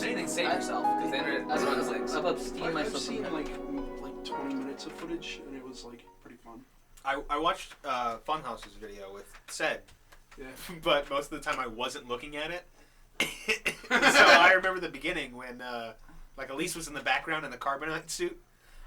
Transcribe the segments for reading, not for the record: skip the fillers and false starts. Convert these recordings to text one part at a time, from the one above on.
anything, save yourself, because the internet has one things. I've seen like 20 minutes of footage, and it was like pretty fun. I watched Funhouse's video with Ced, but most of the time I wasn't looking at it. So I remember the beginning when like Elise was in the background in the carbonite suit.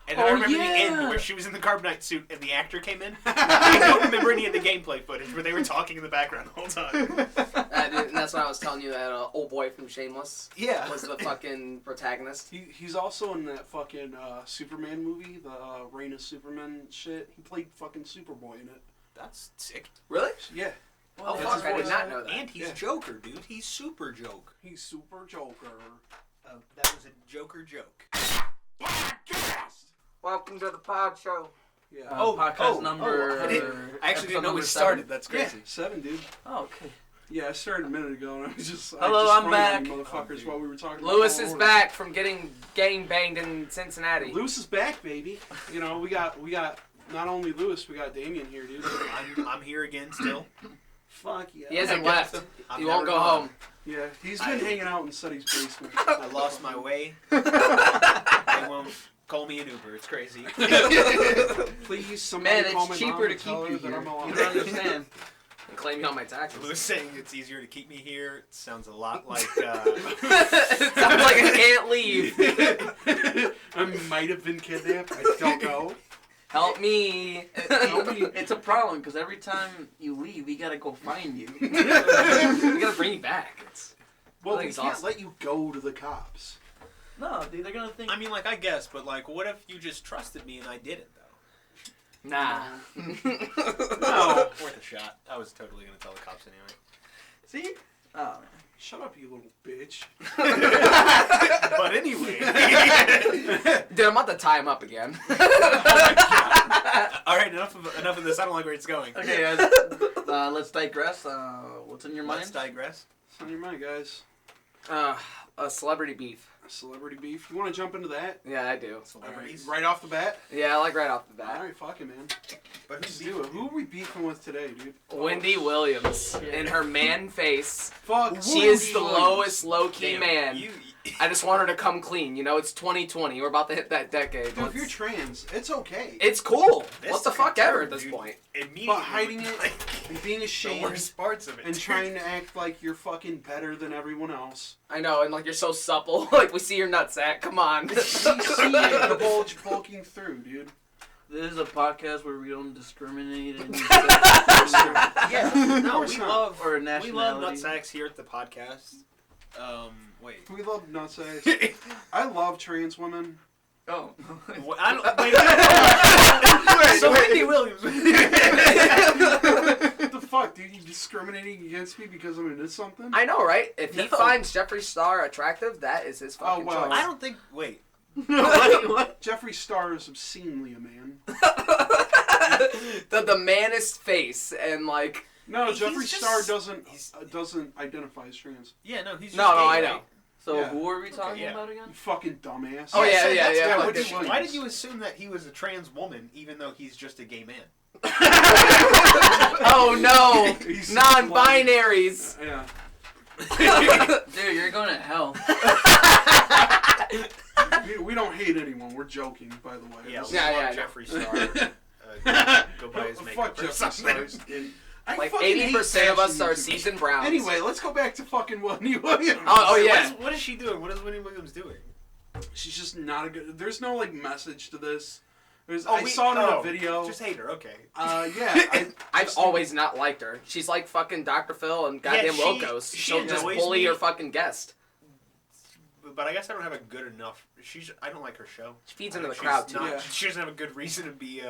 And then I remember the end where she was in the carbonite suit and the actor came in. I don't remember any of the gameplay footage where they were talking in the background the whole time. And that's why I was telling you that old boy from Shameless was the fucking protagonist. He's also in that fucking Superman movie, the Reign of Superman shit. He played fucking Superboy in it. That's sick. Really? Yeah. Oh, fuck, I did not know that. And he's Joker, dude. He's Super Joke. He's Super Joker. That was a Joker joke. Podcast! Welcome to the pod show. Yeah. Podcast number... I actually didn't know we started. That's crazy. Yeah, 7, dude. Oh, okay. Yeah, I started a minute ago, and I was just... Hello, I'm back. Motherfuckers, while we were talking Lewis is back from getting gang banged in Cincinnati. Lewis is back, baby. You know, we got not only Lewis, we got Damian here, dude. I'm here again still. Fuck yeah. He hasn't left. He won't go home. Yeah, he's been hanging out in Suddy's basement. I lost my way. They won't call me an Uber. It's crazy. Please, somebody call my cheaper mom to keep you here. You don't understand. And claim me on my taxes. Lewis saying it's easier to keep me here. It sounds a lot like... It sounds like I can't leave. I might have been kidnapped. I don't know. Help me. It's a problem because every time you leave, we gotta go find you. We gotta bring you back. Well, we can't let you go to the cops. No, dude, they're gonna think... I mean, like, I guess, but, like, what if you just trusted me and I didn't, though? Nah. No. Worth a shot. I was totally gonna tell the cops anyway. See? Oh, man. Shut up, you little bitch. But anyway. Dude, I'm about to tie him up again. Oh my God. All right, enough of this. I don't like where it's going. Okay, guys. Let's digress. What's in your mind? Let's digress. What's on your mind, guys? A celebrity beef. Celebrity beef. You want to jump into that? Yeah, I do. Celebrities. Right off the bat? Yeah, I like right off the bat. Alright, fuck it, man. But Let's do it. Who are we beefing with today, dude? Wendy Williams. In her man face. Fuck. She is the lowest low-key man. You, I just want her to come clean. You know, it's 2020. We're about to hit that decade. Dude, if you're trans, it's okay. It's cool. This What the is fuck ever at terrible, this dude. point. Immediately, But hiding it like, and being the ashamed worst parts of it. and trying to act like you're fucking better than everyone else. I know, and like you're so supple. Like we see your nutsack. Come on. You see the bulge poking through, dude. This is a podcast where we don't discriminate. And Yeah, no, we love nationality. nutsacks here at the podcast. Wait. We love nutsacks. I love trans women. Oh. What, I don't, wait. So Wendy Williams. What the fuck, dude? You discriminating against me because I'm into something? I know, right? If he finds Jeffree Star attractive, that is his fucking well. choice. I don't think. Wait. What? Jeffree Star is obscenely a man. the manest face and like. No, He's Jeffree just- Star doesn't identify as trans. Yeah, no, he's just No, gay, I right? know. So Yeah. who are we talking yeah. about again? You fucking dumbass. Oh, yeah, so yeah, that's yeah. why Wendy did you- Williams. Why did you assume that he was a trans woman, even though he's just a gay man? Oh no, He's non-binaries. Yeah. Dude, you're going to hell. We don't hate anyone. We're joking, by the way. Yeah, Yeah, Jeffree Star. Go buy his Fuck makeup or Jeffree something. Star. dude. I Like fucking hate 80% of us fashion are YouTubers. seasoned browns. Anyway, let's go back to fucking Wendy Williams. Oh yeah. What is she doing? What is Wendy Williams doing? She's just not a good... There's no, like, message to this. Oh, I saw it in a video. Just hate her, okay. Yeah. I've always not liked her. She's like fucking Dr. Phil and goddamn Locos. She'll just annoys bully me. her fucking guest. But I guess I don't have a good enough... I don't like her show. She feeds into the crowd too. Yeah. She doesn't have a good reason to be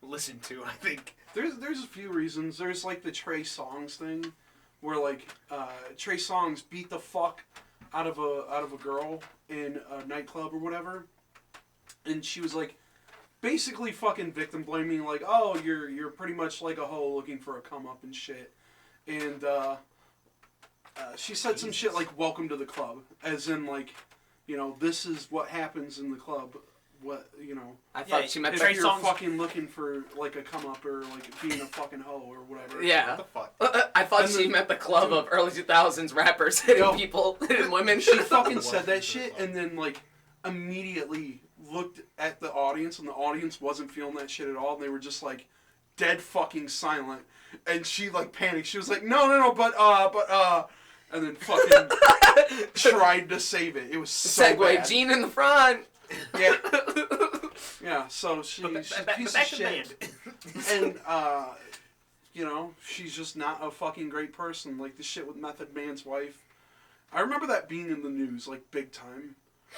listened to, I think. There's a few reasons. There's, like, the Trey Songz thing, where, like, Trey Songz beat the fuck out of a girl in a nightclub or whatever, and she was, like, basically fucking victim blaming, like, oh, you're pretty much like a hoe looking for a come up and shit, and she said some shit like, welcome to the club, as in, like, you know, this is what happens in the club, what, you know. I thought she meant if you're fucking looking for, like, a come-up or, like, being a fucking hoe or whatever. Yeah. What the fuck? I thought she meant the club of early 2000s rappers hitting people, hitting women. She fucking said that shit and then, like, immediately looked at the audience, and the audience wasn't feeling that shit at all, and they were just, like, dead fucking silent. And she, like, panicked. She was like, no, but, and then fucking tried to save it. It was so Segway, bad. Gene in the front. Yeah. Yeah, so she's a piece of shit. And, you know, she's just not a fucking great person. Like, the shit with Method Man's wife. I remember that being in the news, like, big time.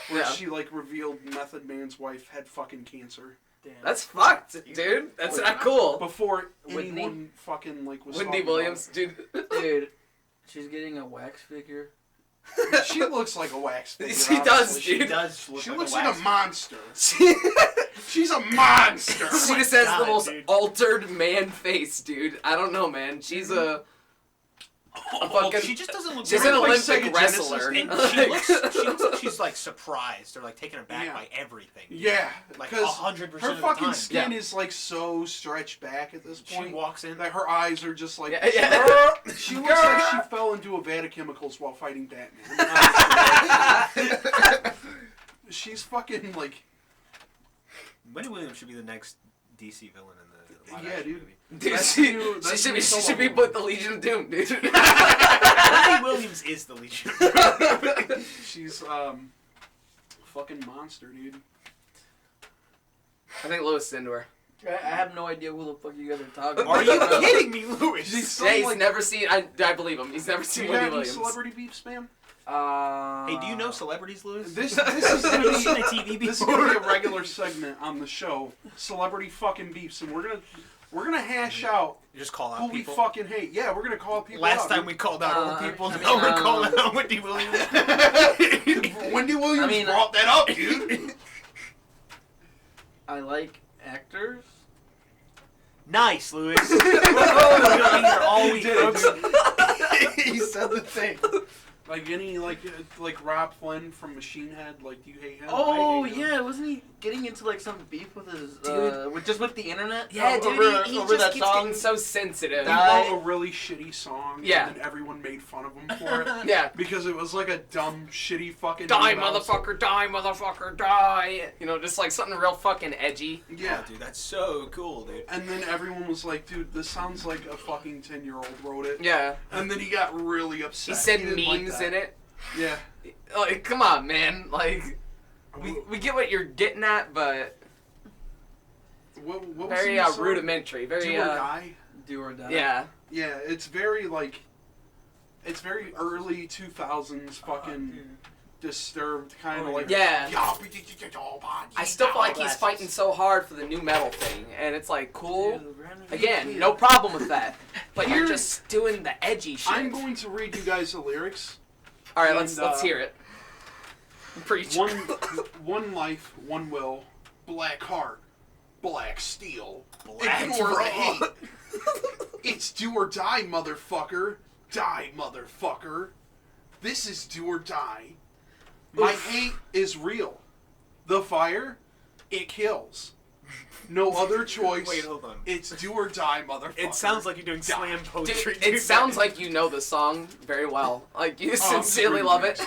Where she, like, revealed Method Man's wife had fucking cancer. Damn. That's fucked, dude. That's not cool. Before anyone fucking, like, was Wendy Williams, dude. Dude, she's getting a wax figure. She looks like a wax figure. She does, dude. She does. She looks like a monster. She's a monster. She just has the most altered man face, dude. I don't know, man. She's a fucking... She just doesn't look... She's an Olympic wrestler. And she looks like she's, like, surprised or, like, taken aback by everything. Yeah. Like, 100% of the time. Her fucking skin is, like, so stretched back at this point. She walks in. That her eyes are just, like... She looks like she fell into a vat of chemicals while fighting Batman. She's fucking, like... Wendy Williams should be the next DC villain in the live dude. movie. Dude, she should be put the Legion of Doom, dude. Wendy Williams is the Legion of Doom. She's, fucking monster, dude. I think Louis is into her. I have no idea who the fuck you guys are talking Are about. you kidding me, Louis? He's Never seen... I believe him. He's never seen Wendy Williams. Celebrity beefs, man? Hey, do you know celebrities, Louis? This is gonna be seen a TV this is before? gonna be a regular segment on the show, celebrity fucking beefs, and we're gonna hash out You just call who out people. we fucking hate. Yeah, we're gonna call people Last out. time we called out old people, I mean, now we're calling out Wendy Williams. Wendy Williams brought that up, dude. I like actors. Nice, Louis. You're always He said the thing. Like any like Rob Flynn from Machine Head, like, do you hate him? Oh I hate him. yeah, wasn't he getting into like some beef with his Dude. with the internet? Yeah, dude, he over just that keeps song. getting so sensitive. He wrote a really shitty song, Yeah. and then everyone made fun of him for it. Yeah. Because it was like a dumb, shitty fucking... Die, motherfucker, die, motherfucker, die. You know, just like something real fucking edgy. Yeah. Oh, dude, that's so cool, dude. And then everyone was like, dude, this sounds like a fucking 10-year-old wrote it. Yeah. And then he got really upset. He said didn't like memes that. in it. Yeah. Like, come on, man. Like, we get what you're getting at, but What was very the song? rudimentary. Very Do or Die? Do or die. Yeah. Yeah, it's very, like... It's very early 2000s fucking disturbed kind of like... Yeah. I I still feel like he's fighting so hard for the new metal thing, and it's like cool. Dude, Again, no problem with that. But you're just doing the edgy shit. I'm going to read you guys the lyrics. All right, and, let's hear it. Preach. One life, one will, black heart, black steel. Black Ignore the bra. hate. It's do or die, motherfucker. Die, motherfucker. This is do or die. My hate is real. The fire, it kills. No other choice. Wait, hold on. It's do or die, motherfucker. It sounds like you're doing Die. slam poetry. Dude, it sounds like you know the song very well. Like, you sincerely really love it.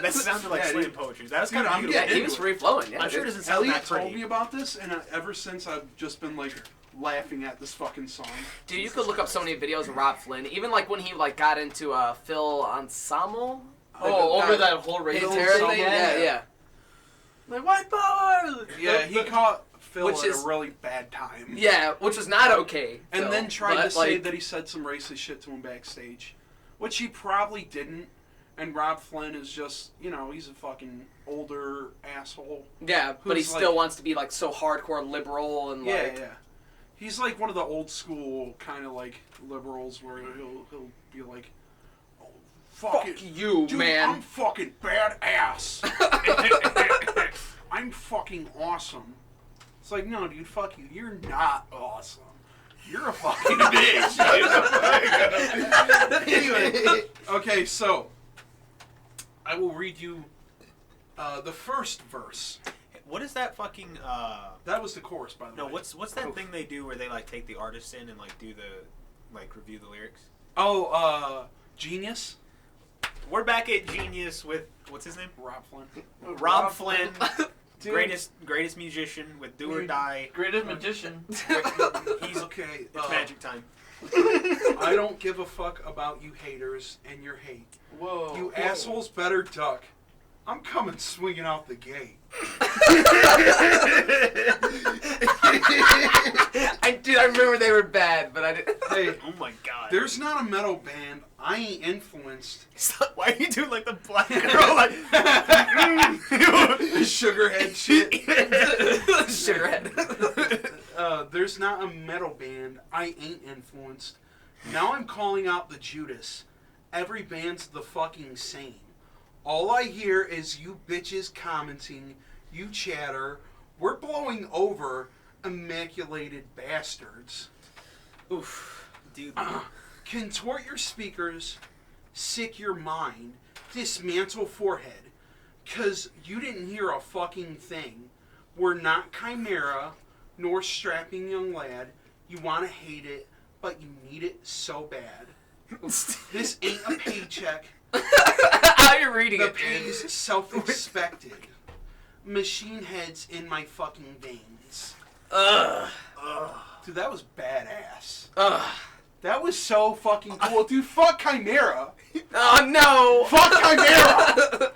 That sounded like Yeah, slam dude. poetry. That was Dude, kind of I'm beautiful. Yeah, he was free flowing. Yeah, I'm sure it dude. doesn't sound Elliot that pretty. told me about this, and ever since I've just been like laughing at this fucking song. Dude, you could look up so many videos of Rob Flynn. Even like when he like got into Phil Ensemble. Oh, over that whole radio Pantera song? thing. Yeah. Like white power. Yeah, he caught Phil Which at is- a really bad time. Yeah, which was not okay. And Phil, then tried but, to say like, that he said some racist shit to him backstage. Which he probably didn't. And Rob Flynn is just, you know, he's a fucking older asshole. Yeah, but he who's, still like- wants to be like so hardcore liberal and like. Yeah. He's like one of the old school kind of like liberals where he'll be like, oh, fuck you, dude, man. I'm fucking badass. I'm fucking awesome. It's like, no, dude, fuck you. You're not awesome. You're a fucking bitch. Anyway, okay, so I will read you the first verse. What is that fucking? That was the chorus, by the way. No, what's that thing they do where they like take the artists in and like do the like review the lyrics? Oh, Genius. We're back at Genius with what's his name? Rob Flynn. Rob Flynn, Dude. greatest musician with Do or Die. Greatest magician. He's Okay. It's magic time. I don't give a fuck about you haters and your hate. Whoa. You assholes better duck. I'm coming swinging out the gate. I remember they were bad, but I didn't. Hey, Oh my god. there's not a metal band I ain't influenced. Why are you doing like the black girl? Like, Sugarhead shit. Sugarhead. There's not a metal band I ain't influenced. Now I'm calling out the Judas. Every band's the fucking same. All I hear is you bitches commenting, you chatter, we're blowing over, immaculated bastards. Oof, dude. Contort your speakers, sick your mind, dismantle forehead, 'cause you didn't hear a fucking thing. We're not chimera, nor strapping young lad. You want to hate it, but you need it so bad. This ain't a paycheck. How you reading The it, dude? pay's self-expected. Machine heads in my fucking veins. Ugh. Dude, that was badass. Ugh. That was so fucking cool. Dude, fuck Chimera. Oh no! Fuck Chimera!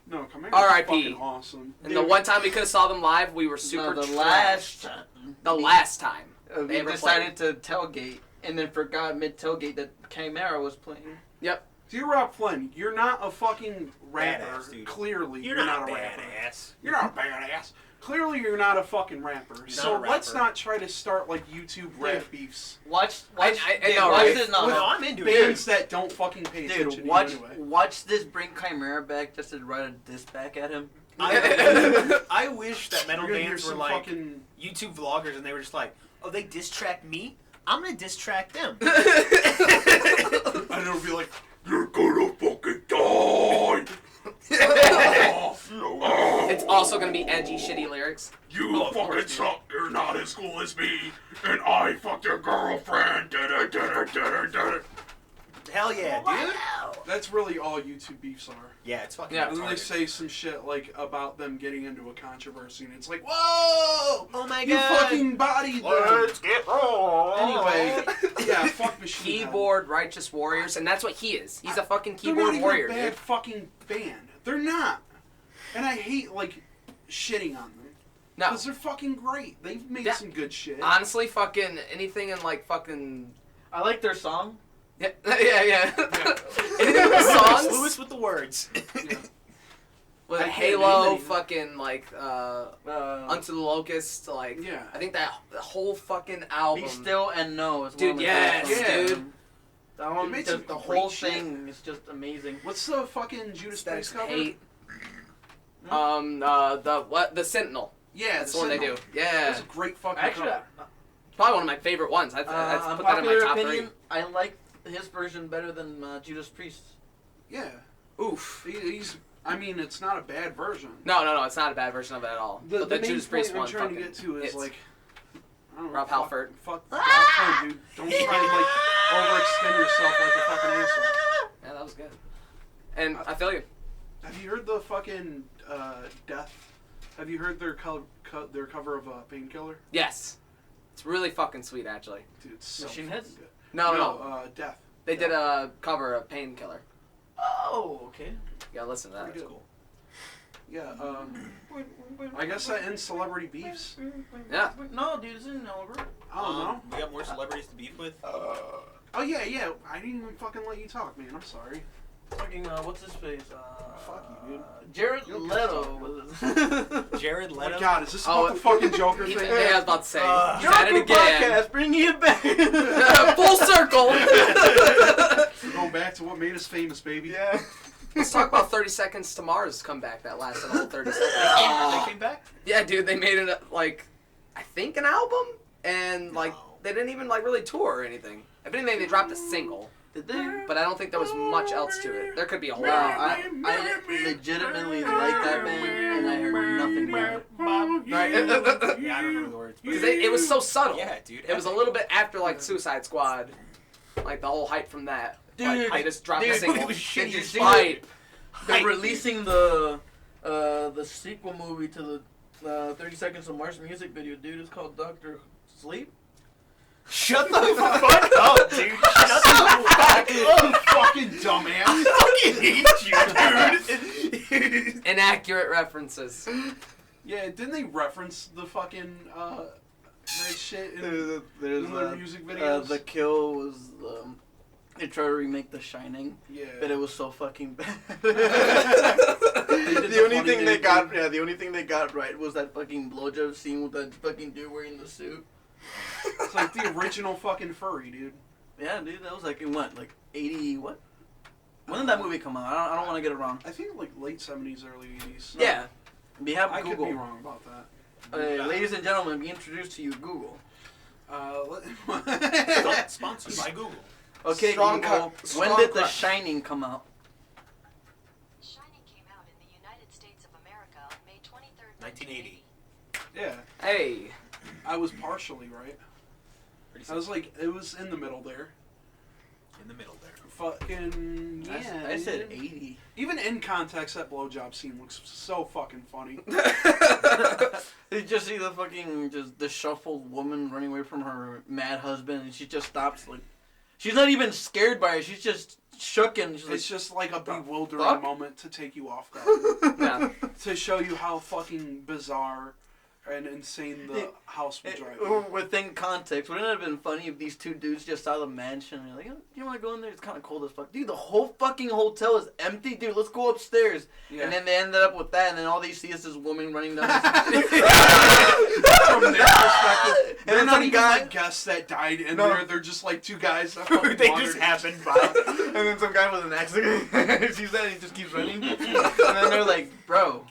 No, Chimera's R.I.P. fucking awesome. And the one time we could have saw them live, we were super No, the trashed. last time. The last time. We They ever decided to tailgate and then forgot mid-tailgate that Chimera was playing. Yep. Dear Rob Flynn, you're not a fucking rapper. Badass, dude. Clearly, You're not not a rapper. badass. You're not a badass. Clearly, you're not a fucking rapper. So a rapper. let's not try to start like YouTube rap beefs. Watch I dude, know, watch right? this No, now. I'm into Bands it. that don't fucking pay attention Dude, watch to you anyway. watch this bring Chimera back just to write a diss back at him. I wish that metal You're gonna hear bands were some like fucking... YouTube vloggers and they were just like, oh, they diss track me? I'm gonna diss track them. And it'll be like, you're gonna fucking die! It's also gonna be edgy, shitty lyrics. You fucking suck, you're not as cool as me, and I fucked your girlfriend. Hell yeah, dude. That's really all YouTube beefs are. Yeah, it's fucking Yeah. And then they retarded. say some shit like about them getting into a controversy, and it's like, whoa! Oh my You god. fucking bodied them! Let's get wrong. Anyway, yeah, fuck Machine Head. Keyboard righteous warriors, and that's what he is. He's a fucking They're not keyboard even warrior, a bad dude. fucking band. They're not. And I hate, like, shitting on them. No. Because they're fucking great. They've made Yeah. some good shit. Honestly, fucking anything in like fucking I like their song. yeah. Anything with the Songs? songs Lewis with the words. Yeah. with I can't Halo, name any. fucking like Unto the Locust, like Yeah. I think that the whole fucking album. Be Still and Know is Dude, one of yes, the songs. dude. That one, They made the, some the great whole shit. thing is just amazing. What's the fucking Judas Priest That's cover? hate. Hmm? The Sentinel. Yeah, That's the one they do. Sentinel. Yeah, That's a great fucking Actually, cover. probably one of my favorite ones. I'd put that in my unpopular top opinion, I like his version better than Judas Priest. Yeah. 3. Oof. He's... I mean, it's not a bad version. No, it's not a bad version of it at all. The but the main Judas point Priest I'm one trying to fucking get to is, hits. like... I don't know, Rob fuck- Halford. Fuck Rob Halford, dude. Don't try to, like, overextend yourself like a fucking asshole. Yeah, that was good. And I feel you. Have you heard the fucking Death? Have you heard their their cover of Painkiller? Yes. It's really fucking sweet, actually. Dude, it's so Machine fucking Heads? good. No. Death. They did a cover of Painkiller. Oh, okay. You gotta listen to that. Pretty It's good. cool. Yeah, I guess that ends celebrity beefs. Yeah. No, dude, it's in over. I don't know. We got more celebrities to beef with. Oh yeah. I didn't even fucking let you talk, man. I'm sorry. Fucking, what's his face? Fuck you, dude. Jared You don't Leto. Jared Oh Leto. my god, is this Oh, about the fucking Joker He, thing? yeah, I was about to say. He's Joker at it again. podcast, bringing it back. Full circle. We're going back to what made us famous, baby. Yeah. Let's talk about 30 Seconds to Mars comeback that lasted a whole 30 seconds. They came back. Yeah, dude, they made it like, I think an album, and like No. they didn't even like really tour or anything. If anything, they dropped a single. Did they? but I don't think there was much else to it. There could be a whole lot. I legitimately like that band, and I heard nothing about it. Right? Yeah, I don't know the words. Because it was so subtle. Yeah, dude. It was a little bit after like Suicide Squad, like the whole hype from that. Dude, like, I just dropped a dude, single. did you see Hype. They're releasing the sequel movie to the 30 Seconds of Mars music video, dude. It's called Dr. Sleep. Shut the fuck up, dude. Shut the fuck up, fucking dumbass. I fucking hate you, dude. Inaccurate references. Yeah, didn't they reference the fucking that shit in There's in their music videos? The kill was they tried to remake The Shining, Yeah. but it was so fucking bad. the only thing they got right was that fucking blowjob scene with that fucking dude wearing the suit. It's like the original fucking furry, dude. Yeah, dude, that was like in what, like 80 what? When did that movie come out? I don't want to get it wrong. I think like late 70s, early 80s. Yeah. We have I Google. could be wrong about that. Ladies and gentlemen, be introduced to you, Google. Sponsored by Google. Okay, Strong Google, strong when did The crack. Shining come out? Shining came out in the United States of America on May 23rd, 1980. Yeah, Hey. I was partially right. I was like, it was in the middle there. In the middle there. Fucking yeah. I said dude. 80. Even in context, that blowjob scene looks so fucking funny. Did you just see the fucking just disheveled woman running away from her mad husband, and she just stops like, she's not even scared by it. She's just shook and she's It's just like a bewildering fuck? moment to take you off guard. Yeah. To show you how fucking bizarre and insane the house would drive you. Within context, wouldn't it have been funny if these two dudes just saw the mansion and they're like, oh, you want to go in there? It's kind of cold as fuck. Dude, the whole fucking hotel is empty. Dude, let's go upstairs. Yeah. And then they ended up with that, and then all they see is this woman running down the From their perspective, And they're then not some even guy- like guests that died in No. there. They're just like two guys that fucking They wandered just in. happened by. And then some guy with an axe sees that and he just keeps running. And then they're like, bro,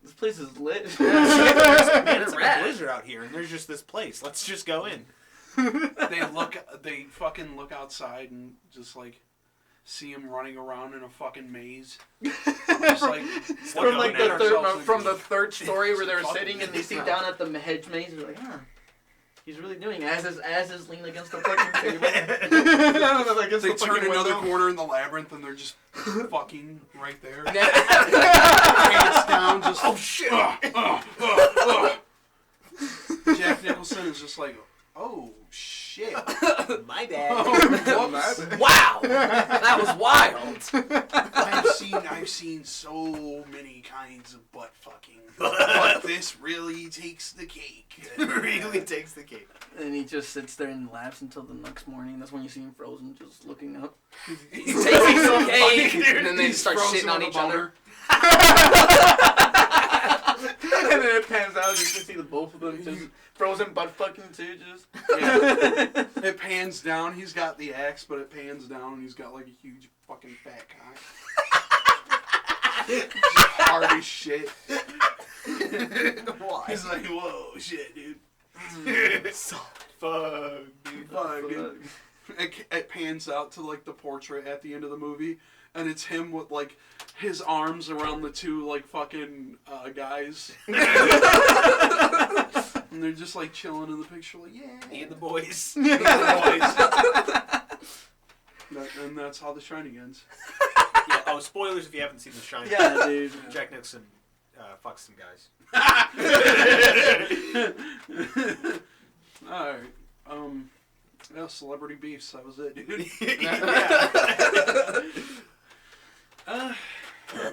this place is lit. Man, it's like a rad. blizzard out here, and there's just this place. Let's just go in. They fucking look outside and just like see him running around in a fucking maze. Just like From like the ourselves from in- the third story where they're Fucking sitting and they see maze. down at the hedge maze, they're like, huh. He's really doing it. As his ass is leaning against the fucking table. Against They the turn fucking another window. corner in the labyrinth and they're just fucking right there. Yeah. Pants down, just Oh shit! Jack Nicholson is just like, oh shit. My bad. Oh, whoops. Wow. That was wild. I've seen so many kinds of butt fucking, but this really takes the cake. really takes the cake. And he just sits there and laughs until the next morning. That's when you see him frozen, just looking up. He's taking some cake, Dude, and then they He's start frozen shitting on with a each other. And then it pans out, you can see the both of them just frozen butt fucking too, just. Yeah. It pans down. He's got the axe, but it pans down, and he's got like a huge fucking fat cock. Just hard as shit. Why? He's like, whoa, shit, dude. Solid fuck, dude. Fuck, dude. It pans out to like the portrait at the end of the movie, and it's him with like his arms around the two like fucking guys, and they're just like chilling in the picture, like yeah, Me and the boys. Me and the boys. And that's how The Shining ends. Yeah. Oh, spoilers if you haven't seen The Shining. Yeah, dude. Jack Nicholson fucks some guys. All right. Yeah, celebrity beefs. That was it, dude.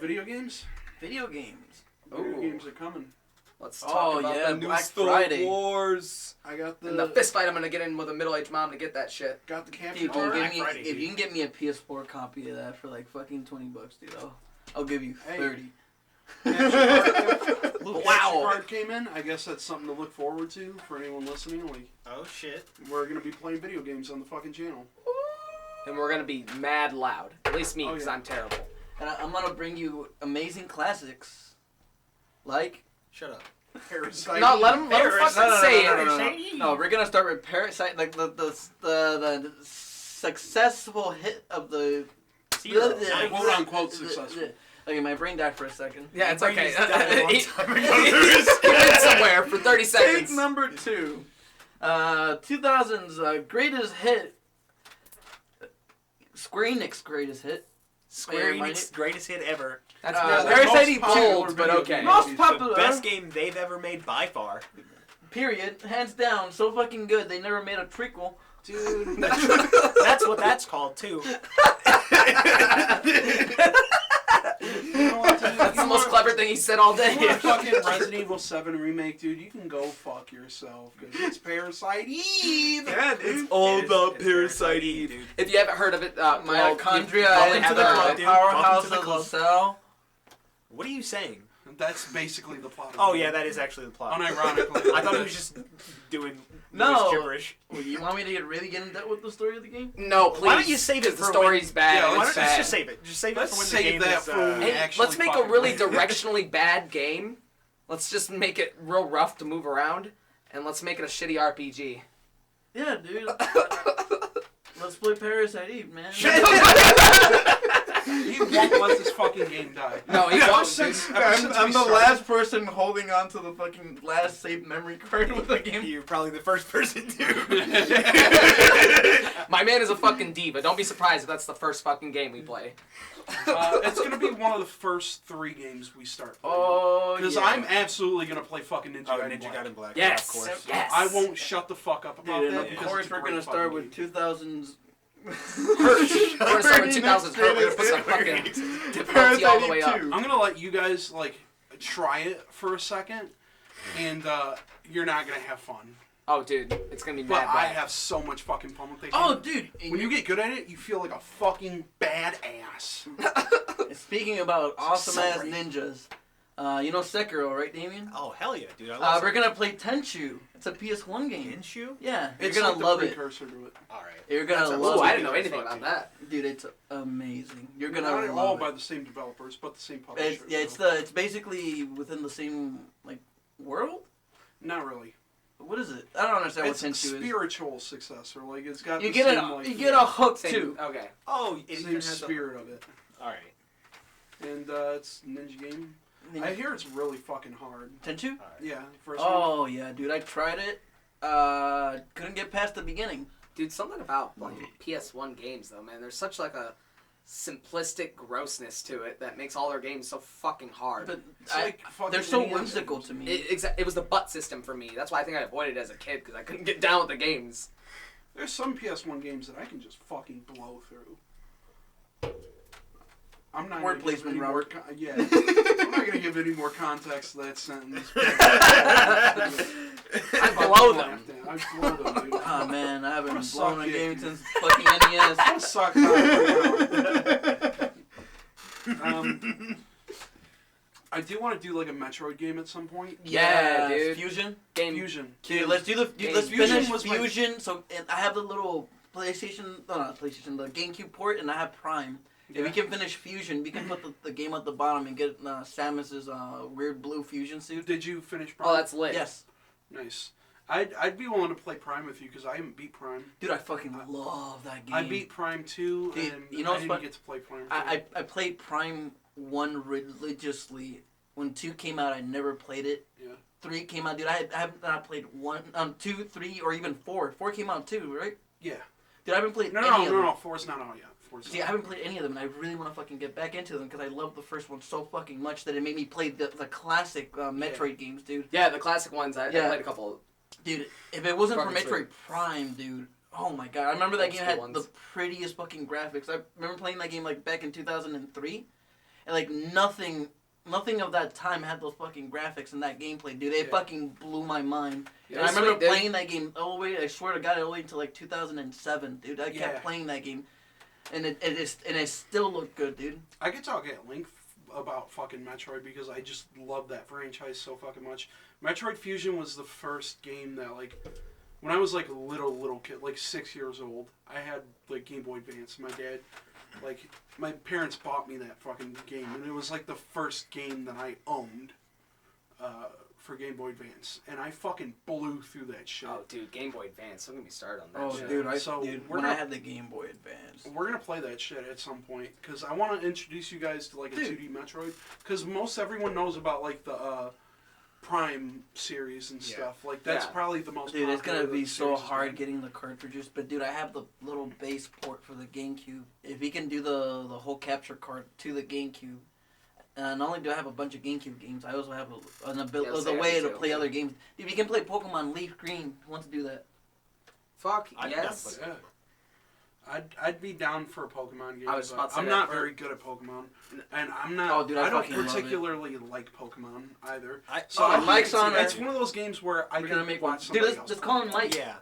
Video games. Video games. Video Ooh. games are coming. Let's talk Oh, about yeah, the new Black Star Friday. Wars. I got And the fist fight I'm gonna get in with a middle-aged mom to get that shit. got the capture Dude, card. Black Friday, if dude. you can get me a PS4 copy of that for like fucking $20, dude, I'll give you Hey. 30. Capture Wow. card came in. I guess that's something to look forward to for anyone listening. Like, Oh shit. we're gonna be playing video games on the fucking channel. And we're gonna be mad loud. At least me, Oh, because yeah. I'm terrible. And I'm gonna bring you amazing classics, like. Shut up. Parasite. No, let him fucking say it. No, we're gonna start with Parasite, like the successful hit of the... Quote unquote successful. Okay, my brain died for a second. Yeah, it's okay. He He went somewhere for 30 seconds. Take number 2. 2000's greatest hit. Square Enix greatest hit. Square Enix greatest hit ever. That's Parasite bold, but okay. Most popular. Best game they've ever made by far. Period. Hands down. So fucking good. They never made a prequel. Dude. That's what that's called, too. That's the most clever thing he said all day. You want a fucking Resident Evil 7 remake, dude? You can go fuck yourself, because it's Parasite Eve! Yeah, dude. It's all about Parasite Eve, dude. If you haven't heard of it, Mitochondria welcome to the club, dude. powerhouse Welcome to the of the club. cell. What are you saying? That's basically the plot of Oh, it. yeah, that is actually the plot. Unironically. I thought he was just doing No. gibberish. Well, you want me to really get into with the story of the game? No, please. Why don't you save it the for story's bad. Yeah, Why it's don't you bad. just save it? Just save it Let's for when save the game that is... for when we Hey, actually let's make a fucking really play it. directionally bad game. Let's just make it real rough to move around, and let's make it a shitty RPG. Yeah, dude. Let's play Parasite Eve, man. He won't let this fucking game die. No, he Ever won't. since I'm we the started- last person holding on to the fucking last saved memory card with the game. You're probably the first person to. My man is a fucking diva. Don't be surprised if that's the first fucking game we play. It's gonna be one of the first 3 games we start playing. Oh, Because yeah. I'm absolutely gonna play fucking Ninja Oh, Gaiden Ninja Black. Gaiden Black. Yes, Yeah, of course. yes. I won't shut the fuck up about Dude, that. and of because course it's a we're great gonna start fucking with game. 2000s. We're gonna start with 2000s. We're gonna put some fucking difficulty all the way up. I'm gonna let you guys like try it for a second, and you're not gonna have fun. Oh, dude, it's gonna be But mad I bad. have so much fucking fun with it. Oh, dude. When you get good at it, you feel like a fucking badass. Speaking about awesome ass great. ninjas, you know Sekiro, right, Damien? Oh, hell yeah, dude. I love We're gonna play Tenchu. It's a PS1 game. Genshu? Yeah, It's you're gonna like love the it. precursor to it. Alright. You're gonna That's love Ooh, it. I didn't know anything about that. Dude, it's amazing. You're gonna Not love all it. by the same developers, but the same publisher. It's basically within the same like world. Not really. What is it? I don't understand It's what Tenchu is. spiritual successor. Like it's got You the get same, a like, you get a hook Same, too. Okay. Oh, it even same has spirit of it, Alright. and it's Ninja Game. I hear it's really fucking hard. Tenchu? Yeah, first one. Oh yeah, dude. I tried it. Couldn't get past the beginning. Dude, something about like PS1 games though, man. There's such like a simplistic grossness to it that makes all their games so fucking hard. But It's like fucking they're so NES whimsical games. to me. It was the butt system for me. That's why I think I avoided it as a kid, because I couldn't get down with the games. There's some PS1 games that I can just fucking blow through. I'm not Word gonna give placement, any more Robert. yeah. I'm not gonna give any more context to that sentence. I blow them. I blow them, dude. Oh man, I haven't What a blown a suck game dick. since fucking NES. That sucks. I do want to do like a Metroid game at some point. Yeah, dude. Fusion. Game. Fusion. Dude, let's do the Game let's Fusion finish was my- Fusion. So and I have the little PlayStation, no, not PlayStation, the GameCube port, and I have Prime. Yeah. If we can finish Fusion, we can put the game at the bottom and get Samus's weird blue Fusion suit. Did you finish Prime? Oh, that's lit. Yes, Nice. I'd be willing to play Prime with you because I haven't beat Prime. dude, I fucking love that game. I beat Prime 2 Dude, and you know I what's didn't fun? get to play Prime 2. I played Prime 1 religiously. When 2 came out, I never played it. Yeah. 3 came out, dude. I have not played 2, 3, or even 4. 4 came out too, right? Yeah. Dude, I haven't played No, any no, of no, them. no. 4's not out yet. 4's See, I haven't played any of them, and I really want to fucking get back into them because I love the first one so fucking much that it made me play the classic Metroid games, dude. Yeah, the classic ones. I Yeah. played a couple. Dude, if it wasn't for Fucking Metroid sweet. Prime, dude, oh my god. I remember that Old game school had ones. the prettiest fucking graphics. I remember playing that game like back in 2003, and like nothing of that time had those fucking graphics and that gameplay, dude. It Yeah. fucking blew my mind. Yeah, And I remember sweet, dude. playing that game all the way, I swear to God, all the way until like 2007, dude. I Yeah. kept playing that game. And it still looked good, dude. I could talk at length about fucking Metroid because I just love that franchise so fucking much. Metroid Fusion was the first game that, like, when I was like a little kid, like 6 years old, I had like Game Boy Advance. My dad, like, my parents bought me that fucking game, and it was like the first game that I owned for Game Boy Advance, and I fucking blew through that shit. Oh, dude, Game Boy Advance. Don't get me started on that Oh, shit. dude, So, when I had the Game Boy Advance. We're gonna play that shit at some point because I want to introduce you guys to like a 2D Metroid because most everyone knows about like the Prime series and stuff. Like that's probably the most. Dude, it's popular gonna be so series hard been. getting the cartridges. But dude, I have the little base port for the GameCube. If he can do the whole capture card to the GameCube, not only do I have a bunch of GameCube games, I also have an ability, the way to play other games. Dude, you can play Pokemon Leaf Green. Who wants to do that? Fuck I'd yes. Yeah. I'd be down for a Pokemon game. I was about to say I'm that not for- very good at Pokemon, and I'm not. Oh, dude, I I don't fucking love it. particularly like Pokemon either. So I Mike's can't on see- it. It's one of those games where I We're can gonna make watch one. Dude, somebody let's else call him play. Mike. Yeah.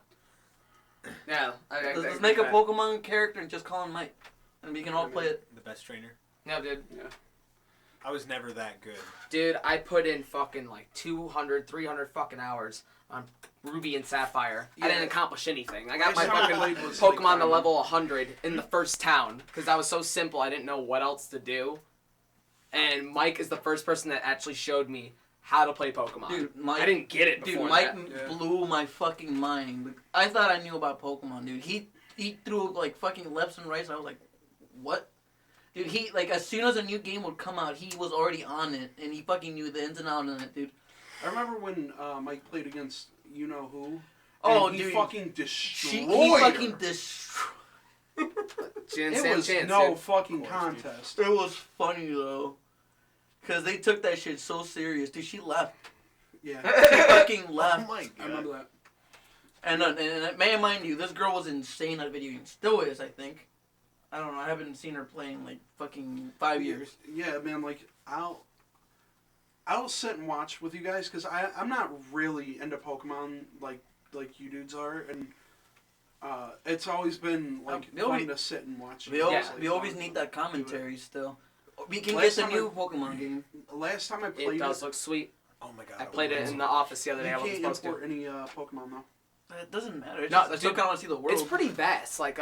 Yeah. Let's make a Pokemon character and just call him Mike, and we can all play it. The best trainer. No, dude. I was never that good. Dude, I put in fucking like 200, 300 fucking hours on Ruby and Sapphire. I didn't accomplish anything. I got my Last time I fucking played was, like, Pokemon to Diamond. level 100 in the first town because that was so simple. I didn't know what else to do. And Mike is the first person that actually showed me how to play Pokemon. Dude, Mike. I didn't get it before Dude, Mike that. blew my fucking mind. I thought I knew about Pokemon, dude. He threw like fucking lefts and rights. I was like, what? Dude, he like as soon as a new game would come out, he was already on it, and he fucking knew the ins and outs of it, dude. I remember when Mike played against you know who. Oh, and he dude, fucking destroyed he fucking her. destroyed. Jin It Sam was Chance, no dude. fucking Of course, dude. contest. It was funny though, cause they took that shit so serious, dude. She left. Yeah, She fucking left. Oh my I remember that. And may I mind you, this girl was insane at video games. Still is, I think. I don't know. I haven't seen her play in like fucking 5 years. Yeah, man. Like I'll sit and watch with you guys because I'm not really into Pokemon like you dudes are, and it's always been like we fun always- to sit and watch. We you always, guys, like, we always fun need to that do it. commentary still. We can Last get the time new Pokemon game. Last time I It played does look sweet. Oh my god. I played it in the office the other day. I you wasn't can't supposed to. import any Pokemon though. It doesn't matter. It's No, just, I still dude, kind of want to see the world. It's pretty vast. Like,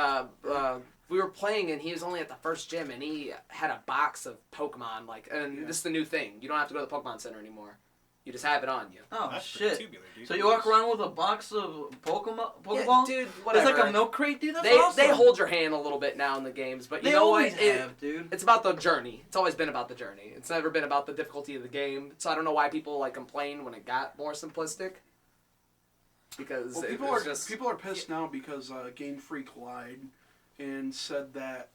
we were playing and he was only at the first gym and he had a box of Pokemon. Like, and this is the new thing. You don't have to go to the Pokemon Center anymore. You just have it on you. Oh, That's shit. tubular, dude. So you walk around with a box of Pokeballs? Yeah, dude, whatever. It's like a milk crate, dude? That's They awesome. they hold your hand a little bit now in the games, but you They know always what? have, dude. It's about the journey. It's always been about the journey. It's never been about the difficulty of the game. So I don't know why people like complain when it got more simplistic. Because Well, it people was are just people are pissed now because Game Freak lied and said that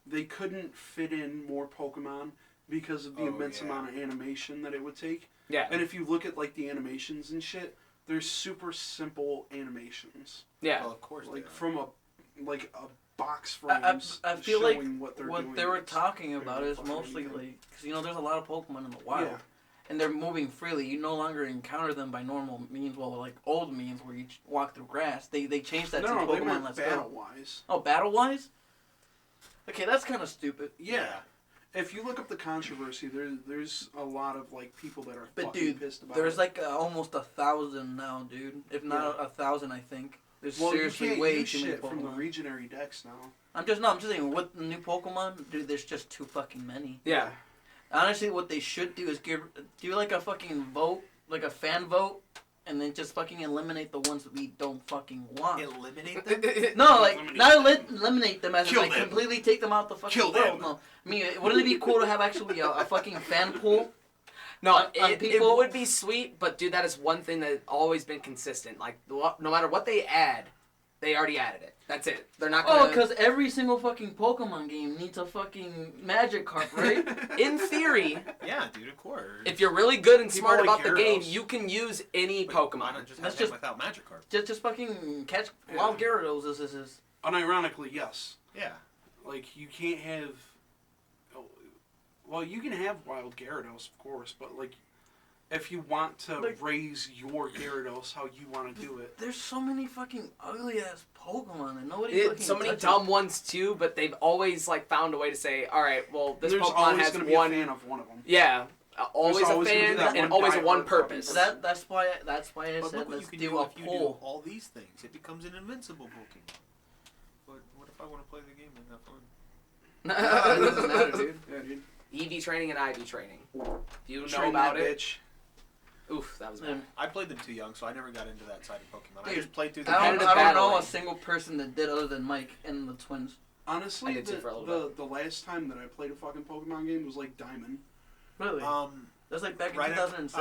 they couldn't fit in more Pokemon because of the immense amount of animation that it would take. yeah And if you look at like the animations and shit, they're super simple animations. yeah. Well, of course. Like they are. from a box I frames. I feel like showing what they're what doing. they were It's talking about very is fucking mostly amazing. like, because you know there's a lot of Pokemon in the wild. Yeah. And they're moving freely. You no longer encounter them by normal means, well, like old means where you walk through grass. They changed that to No, they Pokemon meant Let's battle Go. wise. Oh, battle-wise? Okay, that's kind of stupid. Yeah. If you look up the controversy, there's a lot of like people that are But fucking dude, pissed about there's it. like almost 1,000 now, dude. If not Yeah. 1,000, I think. There's Well, you seriously can't way use too many shit from the Pokemon. regionary decks now. I'm just saying, with the new Pokemon, dude, there's just too fucking many. Yeah. Honestly, what they should do is do like a fucking vote, like a fan vote, and then just fucking eliminate the ones that we don't fucking want. Eliminate them? No, like Eliminate not eliminate them as in, Kill like them. completely take them out the fucking Kill world. them. No, I mean, wouldn't it be cool to have actually a fucking fan pool? No, on it people? would be sweet, but dude, that is one thing that's always been consistent. Like, no matter what they add, they already added it. That's it. They're not Oh, gonna. because every single fucking Pokemon game needs a fucking magic carp, right? In theory, Yeah, dude, of course. if you're really good and People smart like about the game, Gyarados. you can use any Wait, Why Pokemon. not just That's have just- them without Magikarp? just fucking catch Yeah. wild Gyarados. This is. Unironically, yes. Yeah. Like you can't have. Well, you can have wild Gyarados, of course, but like, if you want to Like- raise your Gyarados how you want to do it, There's so many fucking ugly ass Pokemon and nobody fucking So many touches. dumb ones too, but they've always like found a way to say, all right, well, this there's Pokemon always has going to be one. a fan of one of them. Yeah, always always a gonna be fan that and one always a diehard one fucking purpose. fan. So that's why I But said look what let's you can do do a if you do poll. all these things. It becomes an invincible Pokemon. But what if I want to play the game and have fun? It doesn't matter, dude. Yeah, dude. EV training and IV training. Do you know Train about that it? bitch. Oof, that was bad. I played them too young, so I never got into that side of Pokemon. I Dude, just played through the I don't know battling. a single person that did other than Mike and the twins. Honestly, I did too for a little the last time that I played a fucking Pokemon game was like Diamond. Really? That's like back in right 2006.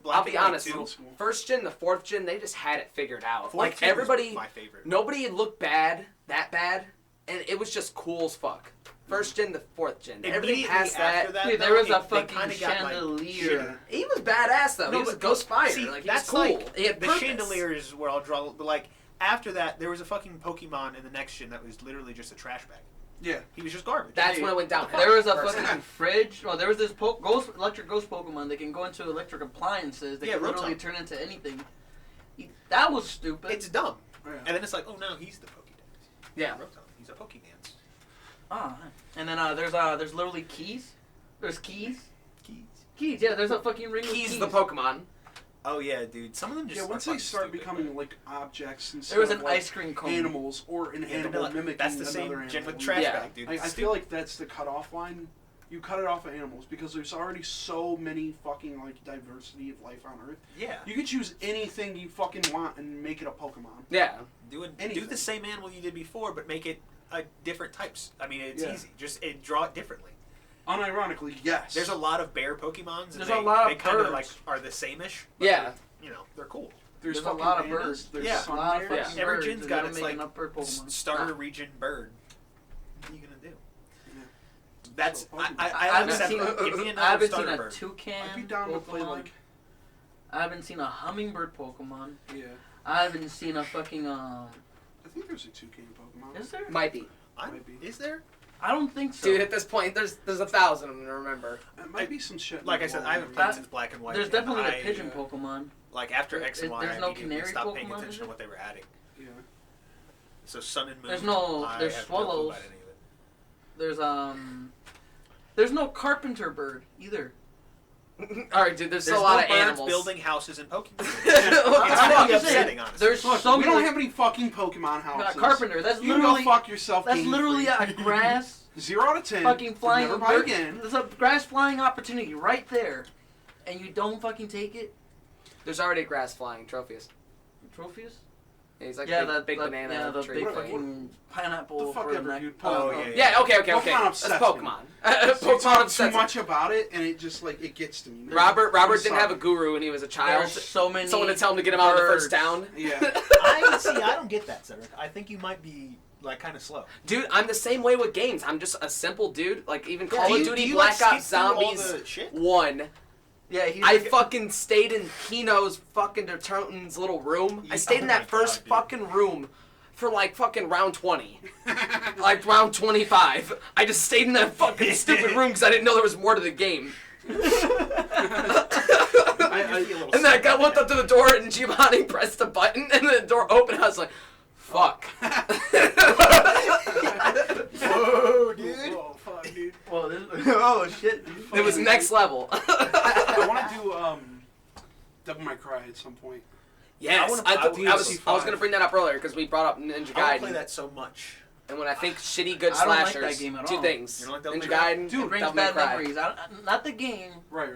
I'll be honest. Two. First gen, the fourth gen, they just had it figured out. Fourth Like gen was everybody, my favorite. nobody looked that bad, and it was just cool as fuck. First gen, the fourth gen, everything Immediately past after that. Dude, though, there was a they fucking kinda got, like, chandelier. He was badass though. No, he was a but ghost fire. See, like he that's was cool. like he had the purpose. chandeliers where I'll draw. But like after that, there was a fucking Pokemon in the next gen that was literally just a trash bag. Yeah. He was just garbage. That's when it went down. There was a fucking fridge. Well, there was this electric ghost Pokemon that can go into electric appliances. They can literally turn into anything. That was stupid. It's dumb. Oh, yeah. And then it's like, oh no, he's the Pokédex. Yeah. Rotom. He's a Pokédance. Ah, and then there's literally keys. There's keys. Keys. Yeah, there's a fucking ring. Keys of the Pokemon. Oh yeah, dude. Some of them just Yeah, once are they start stupid, becoming but- like objects and stuff, There was an like ice cream cone. animals or an Yeah, animal but mimicking that's the another same animal. gen with trash Yeah. bag, dude. I feel like that's the cutoff line. You cut it off of animals because there's already so many fucking like diversity of life on Earth. yeah. You could choose anything you fucking want and make it a Pokemon. Yeah. Do anything. the same animal you did before, but make it different types. I mean, it's Yeah. easy. Just draw it differently. Unironically, yes. There's a lot of bear Pokemons. And There's they, a lot of they kind of birds. like are the same-ish. But Yeah. they're, you know, they're cool. There's a fucking lot of pandas, birds. There's Yeah. sun A lot of bears. fucking Every birds. gen's They got don't its make like enough bird Pokemon. starter region bird. What are you gonna do? Yeah. That's So, I I I'll haven't accept seen. that. Give me I another haven't seen starter a bird. toucan. I'd be down to play Pokemon. like, I haven't seen a hummingbird Pokemon. yeah. I haven't seen a fucking I think there's a toucan Pokemon. Is there? Might be. Maybe. Is there? I don't think so. Dude, at this point, there's 1,000 of them to remember. It might be some shit. Like I said, I haven't played since Black and White. There's and definitely I, a pigeon Pokemon. Like after X and Y, There's I no immediately canary stopped paying Pokemon, attention is to there? what they were adding. Yeah. So Sun and Moon. There's I have there's no clue swallows. about any of it. There's no carpenter bird either. All right, dude. There's There's a lot no of birds animals. building houses in Pokemon. It's It's I'm really just saying, upsetting, honestly. There's Look, so we many. don't have any fucking Pokemon a houses. carpenter. That's You literally can go fuck yourself. that's Game literally Freak. a grass 0 out of 10. fucking flying Never buy bird. again. There's a grass flying opportunity right there, and you don't fucking take it. There's already grass flying. Trophies. Trophies? Yeah, he's like Yeah, big banana yeah, the tree big thing. fucking pineapple. The fuck for ever, neck. dude. Oh, Pokemon. yeah. Yeah, okay. Pokemon That's upsets me. Pokemon. You Pokemon talk too upsets much about it, and it just like it gets to me. Robert I'm didn't have a sorry. guru when he was a child. There's so many. Someone to tell him to get him out of the first birds. down. Yeah. I don't get that, Cedric. I think you might be like kind of slow. Dude, I'm the same way with games. I'm just a simple dude. Like even Call Do of you- Duty do you, Black like, Ops skip through all Zombies the shit? 1. Yeah, he's I like- fucking stayed in Kino's fucking Determin's little room. I stayed in Oh that my first God, dude. fucking room for like fucking round 20. Like round 25. I just stayed in that fucking stupid room because I didn't know there was more to the game. And then I got looked up to the door and Giovanni pressed the button and the door opened. I was like, fuck. Whoa, dude. Oh, fuck, dude. Well, oh shit, dude. It was next level. I want to do Devil May Cry at some point. Yes, I was DLC5. going to bring that up earlier because we brought up Ninja I want to Gaiden. play that so much. And when I think shitty good I don't like slashers, that game at two all. things. You don't like Devil Ninja May Cry? Gaiden, Dude, and Brings Devil May bad Cry. memories. Not the game, Right.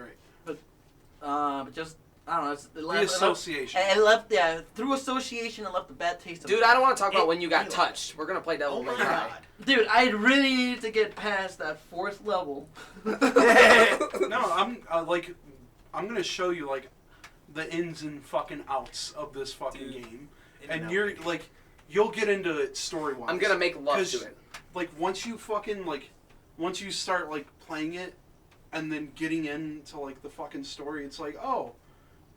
but just I don't know. The association. It left, yeah, through association, it left a bad taste of Dude, it. I don't want to talk about It- when you got Eli. touched. We're going to play Devil Oh May my Cry. god. Dude, I really needed to get past that 4th level. No, I'm gonna show you like the ins and fucking outs of this fucking Dude, game, in and and you're out. like, you'll get into it story wise. I'm going to make love 'Cause- to it. Like once you start like playing it, and then getting into like the fucking story, it's like, oh,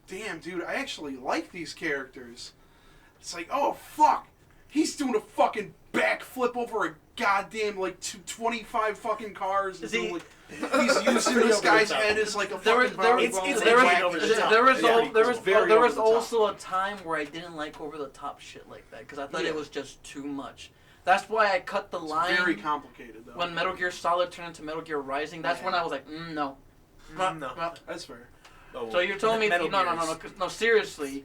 damn, dude, I actually like these characters. It's like, oh fuck, he's doing a fucking backflip over a goddamn like 25 fucking cars. And See, doing, like, he's using this guy's head as like a There was fucking there volleyball. was it's there was way over the top. there was Yeah, al- there was very there over was the top. also a time where I didn't like over the top shit like that because I thought Yeah. it was just too much. That's why I cut the It's line very complicated though. when Metal Gear Solid turned into Metal Gear Rising. That's when I was like, no. No. That's fair. Oh, So you're telling me Metal no, Gears. no, seriously.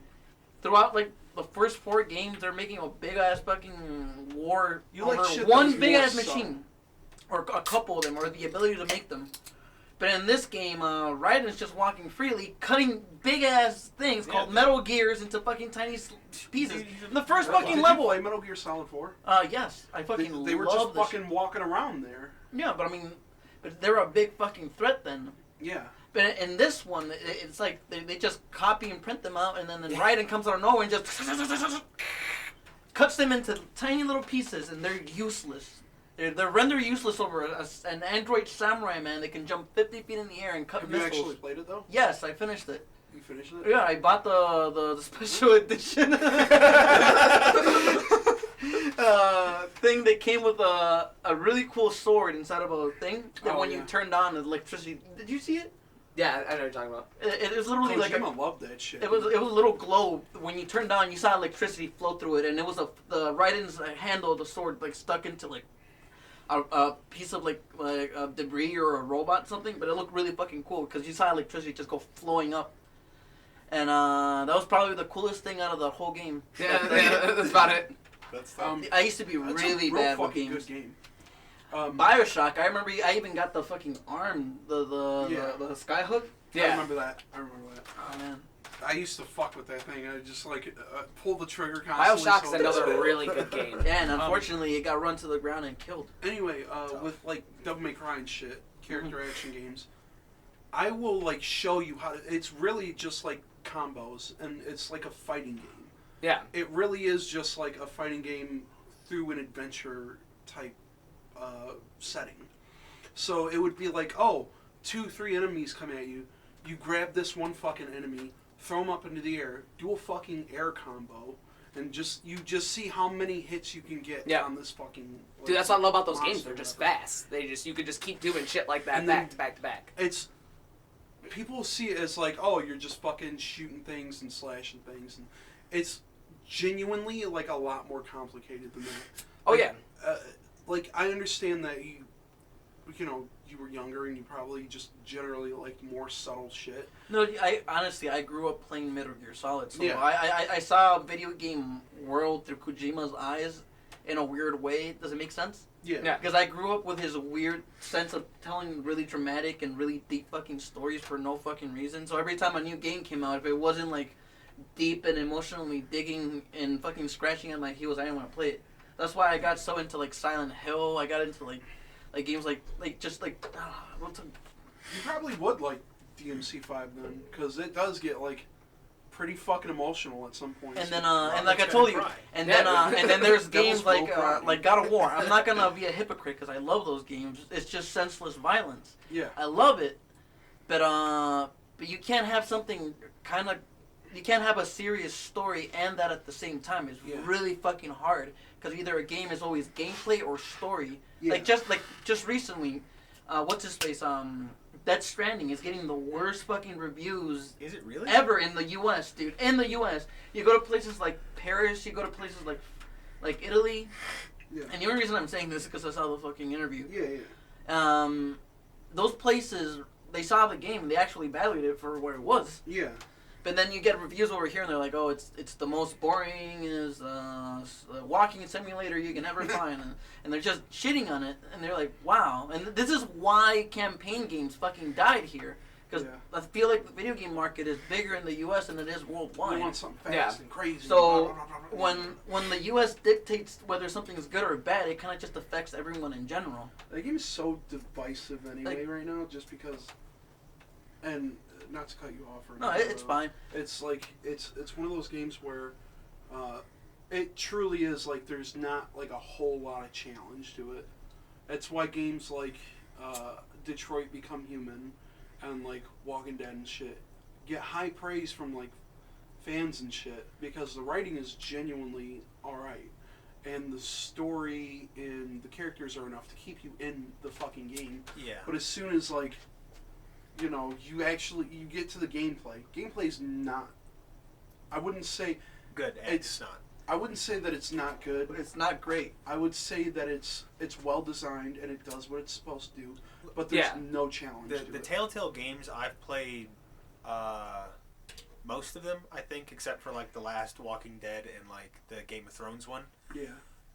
Throughout like the first 4 games, they're making a big ass fucking war You like over shit one that's big more ass subtle. machine, or a couple of them, or the ability to make them. But in this game, Raiden's just walking freely, cutting big-ass things called Metal Gears into fucking tiny pieces. In the first fucking level... Did you play Metal Gear Solid 4? Yes. I fucking They were just fucking walking around there. Yeah, but I mean... But they're a big fucking threat then. Yeah. But in this one, it's like they just copy and print them out, and then Raiden comes out of nowhere and just... cuts them into tiny little pieces, and they're useless. They're rendered useless over an android samurai man that can jump 50 feet in the air and cut missiles. Have you actually played it, though? Yes, I finished it. You finished it? Yeah, I bought the special edition thing that came with a really cool sword inside of a thing that when you turned on, the electricity... Did you see it? Yeah, I know what you're talking about. It was literally like... I love that shit. It was a little globe. When you turned on, you saw electricity flow through it, and it was the Raiden's handle of the sword like stuck into like a piece of like debris or a robot or something, but it looked really fucking cool because you saw electricity just go flowing up. And that was probably the coolest thing out of the whole game. Yeah, that's about it. I used to be really bad with games. Good game. Bioshock, I remember I even got the fucking arm, the skyhook. Yeah. I remember that. Oh man. I used to fuck with that thing. I just like pull the trigger constantly. Bioshock's another really good game. Yeah, and unfortunately it got run to the ground and killed. Anyway, with like Devil May Cry and shit, character action games, I will like show you how to, it's really just like combos, and it's like a fighting game. Yeah. It really is just like a fighting game through an adventure type setting. So it would be like, 2-3 enemies come at you. You grab this one fucking enemy, throw them up into the air, do a fucking air combo, and you just see how many hits you can get on this fucking. Like, dude, that's what I love about those games. They're just fast. You could just keep doing shit like that back to back to back. It's people see it as like, oh, you're just fucking shooting things and slashing things, and it's genuinely like a lot more complicated than that. Oh yeah. Like I understand that you were younger and you probably just generally liked more subtle shit. No, I grew up playing Metal Gear Solid, so Yeah. I saw a video game world through Kojima's eyes in a weird way. Does it make sense? Yeah. Because I grew up with his weird sense of telling really dramatic and really deep fucking stories for no fucking reason. So every time a new game came out, if it wasn't like deep and emotionally digging and fucking scratching at my heels, I didn't want to play it. That's why I got so into like Silent Hill. I got into like games like You probably would like DMC5 then, because it does get like pretty fucking emotional at some point. And then and like I told you, and then there's games like God of War. I'm not gonna be a hypocrite because I love those games. It's just senseless violence. Yeah. I love it, but you can't have something kind of. You can't have a serious story and that at the same time. It's really fucking hard because either a game is always gameplay or story. Yeah. Like just recently, what's his face? Death Stranding is getting the worst fucking reviews. Is it really? Ever in the U.S., dude. In the U.S., you go to places like Paris. You go to places like Italy. Yeah. And the only reason I'm saying this is because I saw the fucking interview. Yeah. Those places, they saw the game and they actually valued it for what it was. Yeah. But then you get reviews over here, and they're like, "Oh, it's the most boring walking simulator you can ever find," and they're just shitting on it. And they're like, "Wow!" And this is why campaign games fucking died here, because I feel like the video game market is bigger in the U.S. than it is worldwide. They want something fast and crazy. So and blah, blah, blah, blah. when the U.S. dictates whether something is good or bad, it kind of just affects everyone in general. The game is so divisive anyway right now, just because, and. Not to cut you off or anything. No, it's fine. It's like it's one of those games where it truly is like there's not like a whole lot of challenge to it. That's why games like Detroit Become Human and like Walking Dead and shit get high praise from like fans and shit because the writing is genuinely alright. And the story and the characters are enough to keep you in the fucking game. Yeah. But as soon as like you get to the gameplay. Gameplay's not. I wouldn't say good. It's not. I wouldn't say that it's not good. But it's not great. I would say that it's well designed and it does what it's supposed to do. But there's no challenge. The Telltale games I've played, most of them I think, except for like the last Walking Dead and like the Game of Thrones one. Yeah.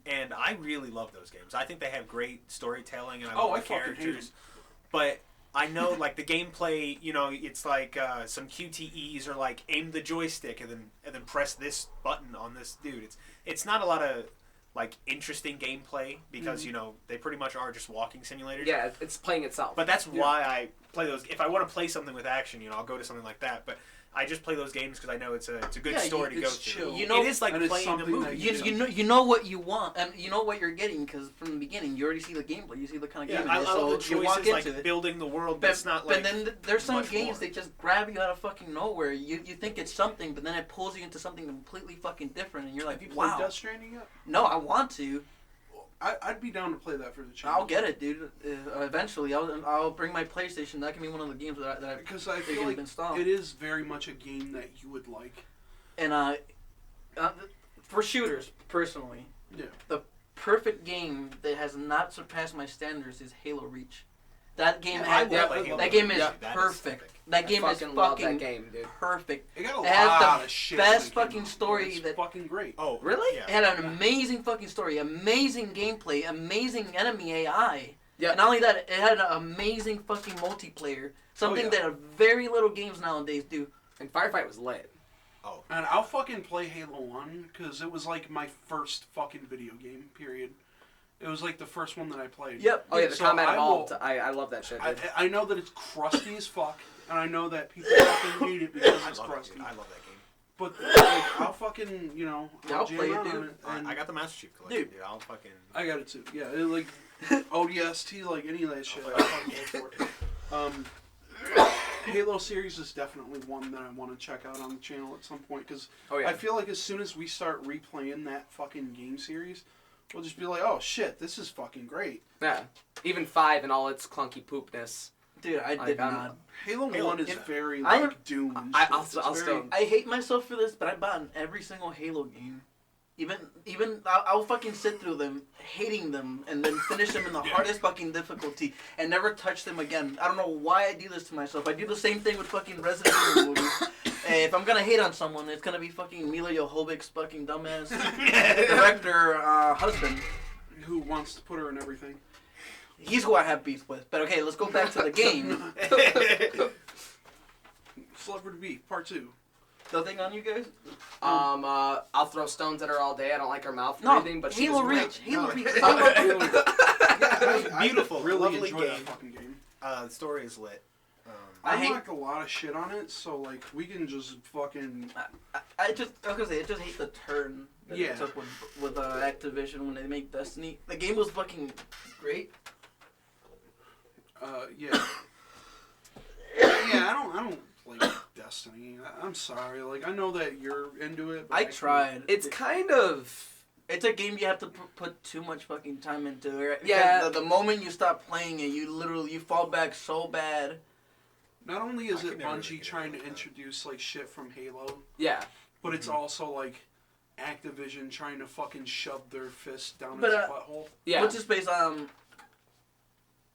And I really love those games. I think they have great storytelling and I love the characters. But I know, like, the gameplay, you know, it's like some QTEs or like aim the joystick and then press this button on this dude. It's not a lot of like interesting gameplay because you know they pretty much are just walking simulators. Yeah, it's playing itself. But that's why I play those. If I want to play something with action, you know, I'll go to something like that. But I just play those games because I know it's a good story to go chill. to. You know, it is like playing a movie. You know what you want, and you know what you're getting because from the beginning you already see the gameplay. You see the kind of game I it is, love so the choices, you walk into like it. building the world. That's not like. But then there's some much games more. that just grab you out of fucking nowhere. You think it's something, but then it pulls you into something completely fucking different, and you're like, Have you played wow. Death Stranding yet? No, I want to. I'd be down to play that for the channel. I'll get it, dude. Eventually, I'll bring my PlayStation. That can be one of the games that I Because I feel like install. it is very much a game that you would like. And for shooters, personally, Yeah. the perfect game that has not surpassed my standards is Halo Reach. That game, I that love Halo game is Reach. That is perfect. epic. That game is love that fucking game, dude. perfect. It got a It has lot the of shit. best when it came fucking out, story but it's that- fucking great. Oh, Really? Yeah. It had an amazing fucking story, amazing gameplay, amazing enemy AI. Yeah. And not only that, it had an amazing fucking multiplayer. Something yeah. that very little games nowadays do. And Firefight was lit. Oh. And I'll fucking play Halo 1 because it was like my first fucking video game, period. It was like the first one that I played. Yep. Oh yeah, the So Combat I Evolved. will- I love that shit, dude. I know that it's crusty as fuck, and I know that people fucking hate it because I it's love that crusty. game. I love that game. But like, I'll fucking, you know, I'll jam play it, out dude. on it, and I got the Master Chief Collection, Dude. dude. I'll fucking. I got it too. Yeah, it, like ODST, like any of that shit. play I'll fucking go for it. Halo series is definitely one that I want to check out on the channel at some point because Oh yeah. I feel like as soon as we start replaying that fucking game series, we'll just be like, oh shit, this is fucking great. Yeah. Even 5 and all its clunky poopness. Dude, I Like, did not. Halo 1 is very I- like Doom. And I- shit. I'll It's still- very- I hate myself for this, but I bought every single Halo game. Even I'll fucking sit through them, hating them, and then finish them in the hardest fucking difficulty, and never touch them again. I don't know why I do this to myself. I do the same thing with fucking Resident Evil movies. Hey, if I'm gonna hate on someone, it's gonna be fucking Mila Jovovich's fucking dumbass director husband. Who wants to put her in everything? He's who I have beef with. But okay, let's go back to the game. Celebrity Beef, Part 2. Nothing on you guys? I'll throw stones at her all day. I don't like her mouth No, breathing, but she Halo was Reach. great. Halo No. Reach. Beautiful, really lovely enjoy that game. fucking game. The story is lit. I I hate- like a lot of shit on it, so like we can just fucking. I was gonna say, I just hate the turn that Yeah. it took with Activision when they make Destiny. The game was fucking great. Yeah. Yeah, I don't like Destiny. I'm sorry. Like I know that you're into it. But I tried. It's kind of... It's a game you have to put too much fucking time into. Right? Yeah. Because the moment you stop playing it, you fall back so bad. Not only is I it could never really Bungie get trying into to that. introduce like shit from Halo, Yeah. but it's also like Activision trying to fucking shove their fist down But, its butthole. Yeah. What's his face?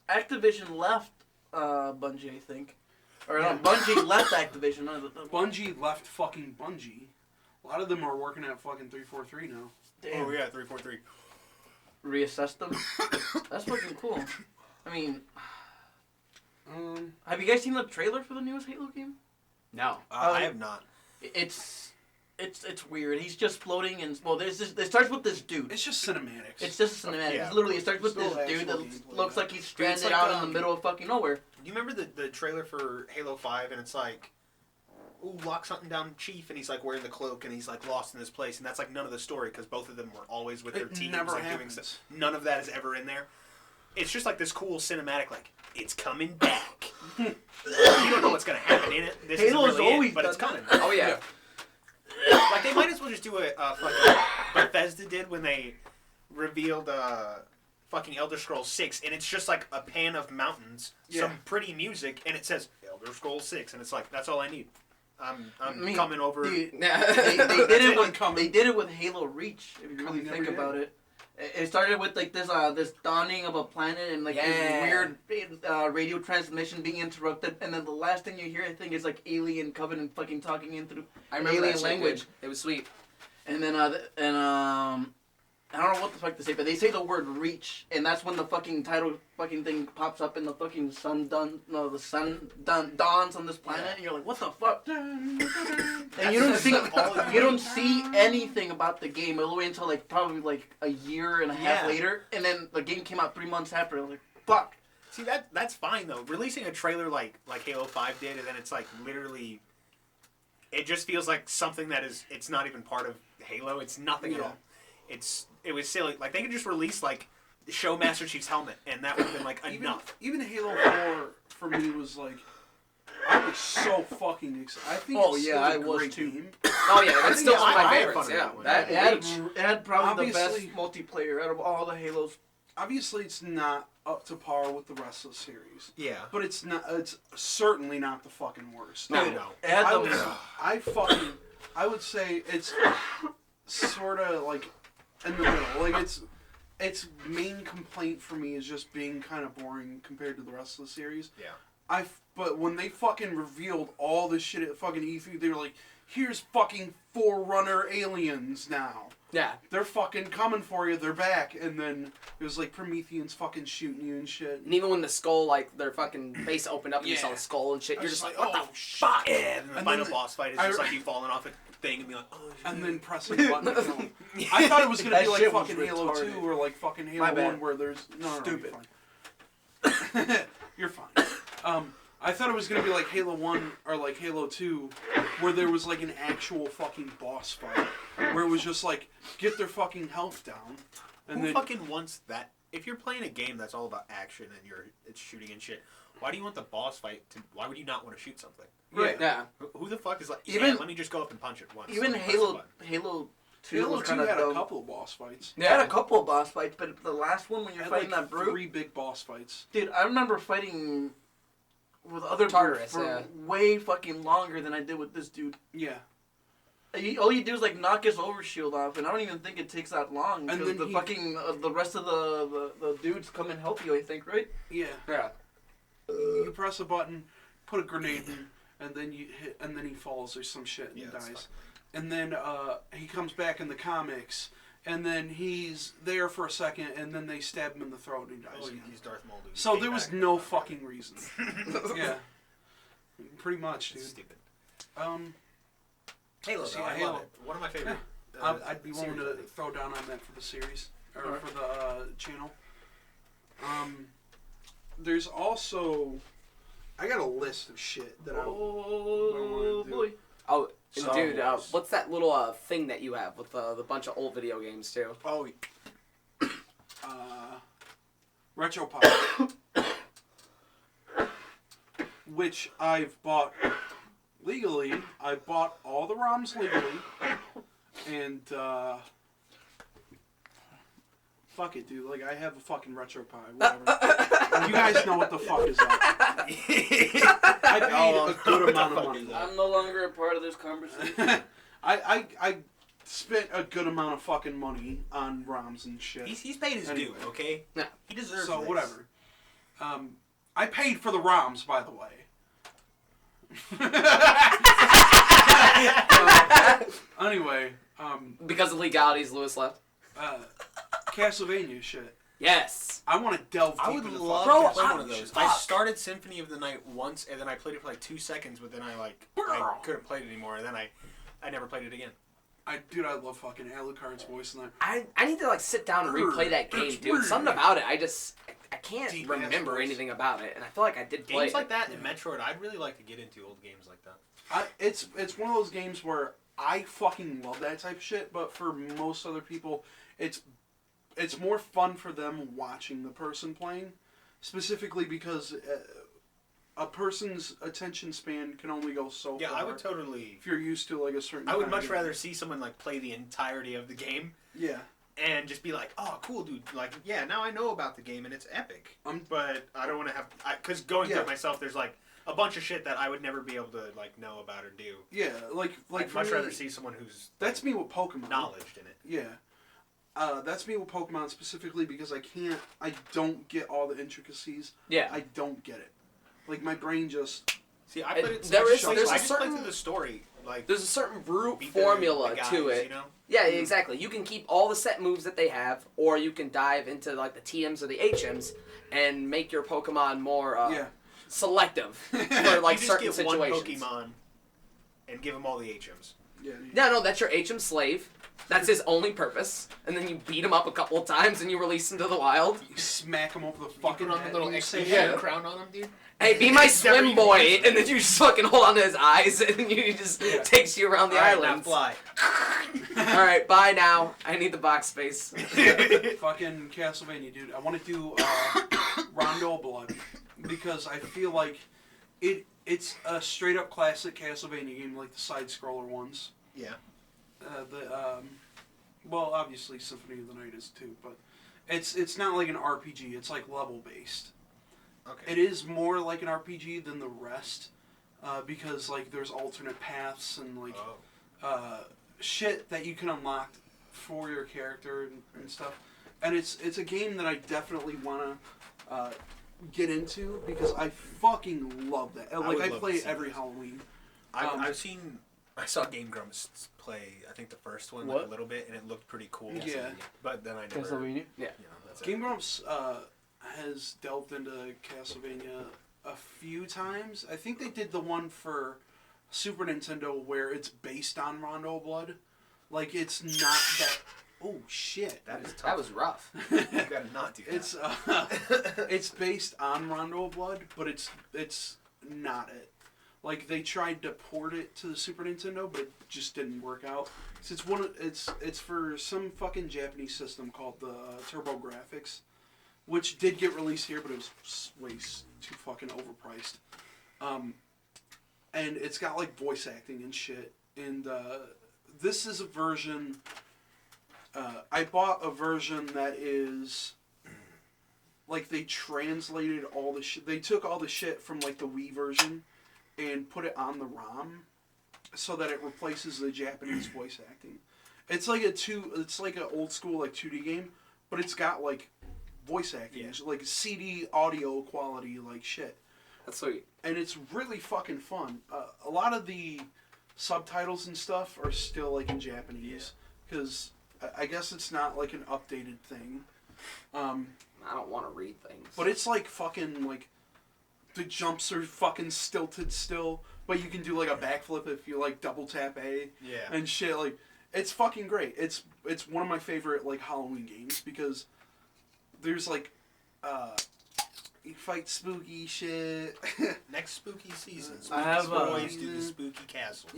Activision left Bungie, I think. Or Yeah. no, Bungie left Activision. Bungie left fucking Bungie. A lot of them are working at fucking 343 now. Damn. Oh yeah, 343. Reassess them. That's fucking cool. I mean, Um, have you guys seen the trailer for the newest Halo game? No. I have not. It's weird. He's just floating and it starts with this dude. it's just cinematics. It's just a cinematic. Yeah, It's literally it starts with Still this dude actual that gameplay, looks yeah. like he's stranded like, out in the middle of fucking nowhere. You remember the trailer for Halo 5 and it's like, ooh, lock something down Chief and he's like wearing the cloak and he's like lost in this place and that's like none of the story because both of them were always with their It teams never like doing happens. stuff. None of that is ever in there. It's just like this cool cinematic like it's coming back. You don't know what's gonna happen in it. This Halo's isn't really always it, but it's done coming. Oh, yeah. Like they might as well just do a fucking Bethesda did when they revealed fucking Elder Scrolls 6 and it's just like a pan of mountains, Yeah. some pretty music and it says Elder Scrolls 6 and it's like that's all I need. I'm I mean, coming over. Dude, Yeah. they did That's it it, with coming. they did it with Halo Reach. If you really Coming think every about day. it, it started with like this dawning of a planet and like Yeah. this weird radio transmission being interrupted, and then the last thing you hear, I think, is like alien Covenant fucking talking in through I remember alien that shit, language. dude. It was sweet. And then I don't know what the fuck they say, but they say the word reach, and that's when the fucking title fucking thing pops up and the fucking sun dawns on this planet, and you're like, what the fuck? And you don't see anything about the game all the way until like probably like a year and a half later, and then the game came out 3 months after. I was like, fuck. See, that's fine though. Releasing a trailer like Halo 5 did, and then it's like literally, it just feels like something that it's not even part of Halo. It's nothing at all. It was silly. Like, they could just release, like, show Master Chief's helmet, and that would have been, like, enough. Even Halo 4, for me, was, like, I was so fucking excited. I think it's still a great game. Oh, yeah, that's still one of my favorites, yeah. It had probably the best multiplayer out of all the Halos. Obviously, it's not up to par with the rest of the series. Yeah. But it's certainly not the fucking worst. No. I would say it's sort of, like, in the middle. Like, its main complaint for me is just being kind of boring compared to the rest of the series. Yeah. But when they fucking revealed all this shit at fucking E3, they were like, here's fucking Forerunner aliens now. Yeah. They're fucking coming for you, they're back. And then it was like Prometheans fucking shooting you and shit. And even when the skull, like, their fucking face opened up and you saw the skull and shit, you're just like, what the fuck? Yeah, and the final boss fight is just like you falling off a thing and be like, oh, and then pressing the button to kill him. I thought it was gonna be like fucking Halo 2 or like fucking Halo 1 where there's stupid. You're fine. You're fine. I thought it was gonna be like Halo 1 or like Halo 2 where there was like an actual fucking boss fight where it was just like get their fucking health down. And who fucking wants that? If you're playing a game that's all about action and it's shooting and shit, why do you want the boss fight to? Why would you not want to shoot something? Right. Yeah. Who the fuck is like? Let me just go up and punch it once. Even Halo 2 Halo 2 had a couple of boss fights. It had a couple of boss fights, but the last one when you're fighting like that brute, 3 big boss fights. dude, I remember fighting with other Tartarus, for way fucking longer than I did with this dude. Yeah. All you do is like knock his overshield off, and I don't even think it takes that long. And Because then the rest of the dudes come and help you. I think, right? Yeah. Yeah. You press a button, put a grenade in, and then you hit, and then he falls or some shit and dies. And then he comes back in the comics, and then he's there for a second, and then they stab him in the throat and he dies. He's Darth Maul. Dude. So there was no fucking reason. Yeah. Pretty much, dude. Stupid. Halo, though, I love it. One of my favorite. I'd be willing to throw down on that for the series or for the channel. There's also, I got a list of shit that I want to do. Boy. Oh, Star dude, Wars. what's that little thing that you have with the bunch of old video games too? Oh, RetroPie, which I've bought legally. I bought all the ROMs legally, and fuck it, dude. Like, I have a fucking RetroPie, whatever. You guys know what the fuck is up. I paid a good amount of money. I'm no longer a part of this conversation. I spent a good amount of fucking money on ROMs and shit. he's paid his due, okay? Yeah. He deserves So this. whatever. I paid for the ROMs, by the way. Anyway, Because of legalities, Lewis left. Castlevania shit. Yes. I want to delve deep I would into love fucking to play Castlevania one of those. shit. I started Symphony of the Night once, and then I played it for like 2 seconds, but then I couldn't play it anymore, and then I never played it again. Dude, I love fucking Alucard's voice in that. I need to like sit down and replay that game, dude. Something about it, I can't Deep-ass remember voice. anything about it, and I feel like I did play Games it. like that and Metroid, I'd really like to get into old games like that. It's one of those games where I fucking love that type of shit, but for most other people, it's more fun for them watching the person playing, specifically because a person's attention span can only go so Yeah, far. I would totally. If you're used to like a certain. I would kind much of rather see someone like play the entirety of the game Yeah. and just be like, "Oh, cool, dude! Like, yeah, now I know about the game and it's epic." But I don't want to have because going through it myself, there's like a bunch of shit that I would never be able to like know about or do. Yeah, like I'd for much me, rather see someone who's That's me with Pokemon. knowledge in it. Yeah. That's me with Pokemon specifically because I don't get all the intricacies. Yeah. I don't get it. Like, my brain just... See, I played it. There is- I there's a just played certain- through the story like There's a certain root beat formula the guys, to it. You know? Yeah, exactly. You can keep all the set moves that they have, or you can dive into like the TMs or the HMs and make your Pokemon more selective for like you just certain get situations. one Pokemon and give them all the HMs. Yeah. No, that's your HM slave. That's his only purpose. And then you beat him up a couple of times and you release him to the wild. You smack him over the You fucking put on head. the little and you say, extra crown on him, dude. Hey, be my Never swim even boy, used it. and then you just fucking hold on to his eyes, and then he just takes you around the Alright, now island. fly. Alright, bye now. I need the box space. Fucking Castlevania, dude. I want to do Rondo Blood because I feel like it's a straight up classic Castlevania game, like the side scroller ones. Yeah. Well, obviously Symphony of the Night is too, but it's not like an RPG. It's like level based. Okay. It is more like an RPG than the rest, because like there's alternate paths and like shit that you can unlock for your character and stuff. And it's a game that I definitely want to get into because I fucking love that. Like I play it every Halloween. I saw Game Grumps play. I think the first one like a little bit, and it looked pretty cool. Yeah. But then I never. Castlevania? Yeah. That's Game Grumps has delved into Castlevania a few times. I think they did the one for Super Nintendo where it's based on Rondo Blood. Like it's not that. Oh shit! That is tough. That was rough. You gotta not do that. It's based on Rondo Blood, but it's not it. Like they tried to port it to the Super Nintendo, but it just didn't work out. So it's for some fucking Japanese system called the TurboGrafx, which did get released here, but it was way too fucking overpriced. And it's got like voice acting and shit. And this is a version. I bought a version that is like they translated all the shit. They took all the shit from like the Wii version and put it on the ROM so that it replaces the Japanese voice acting. It's like an old school like 2D game, but it's got like voice acting, like CD audio quality like shit. That's sweet. And it's really fucking fun. A lot of the subtitles and stuff are still like in Japanese because I guess it's not like an updated thing. I don't want to read things. But it's like fucking like the jumps are fucking stilted still, but you can do like a backflip if you like double tap A and shit. Like it's fucking great. It's one of my favorite like Halloween games because there's like you fight spooky shit. Next spooky season, I have, Boyz do the spooky castles.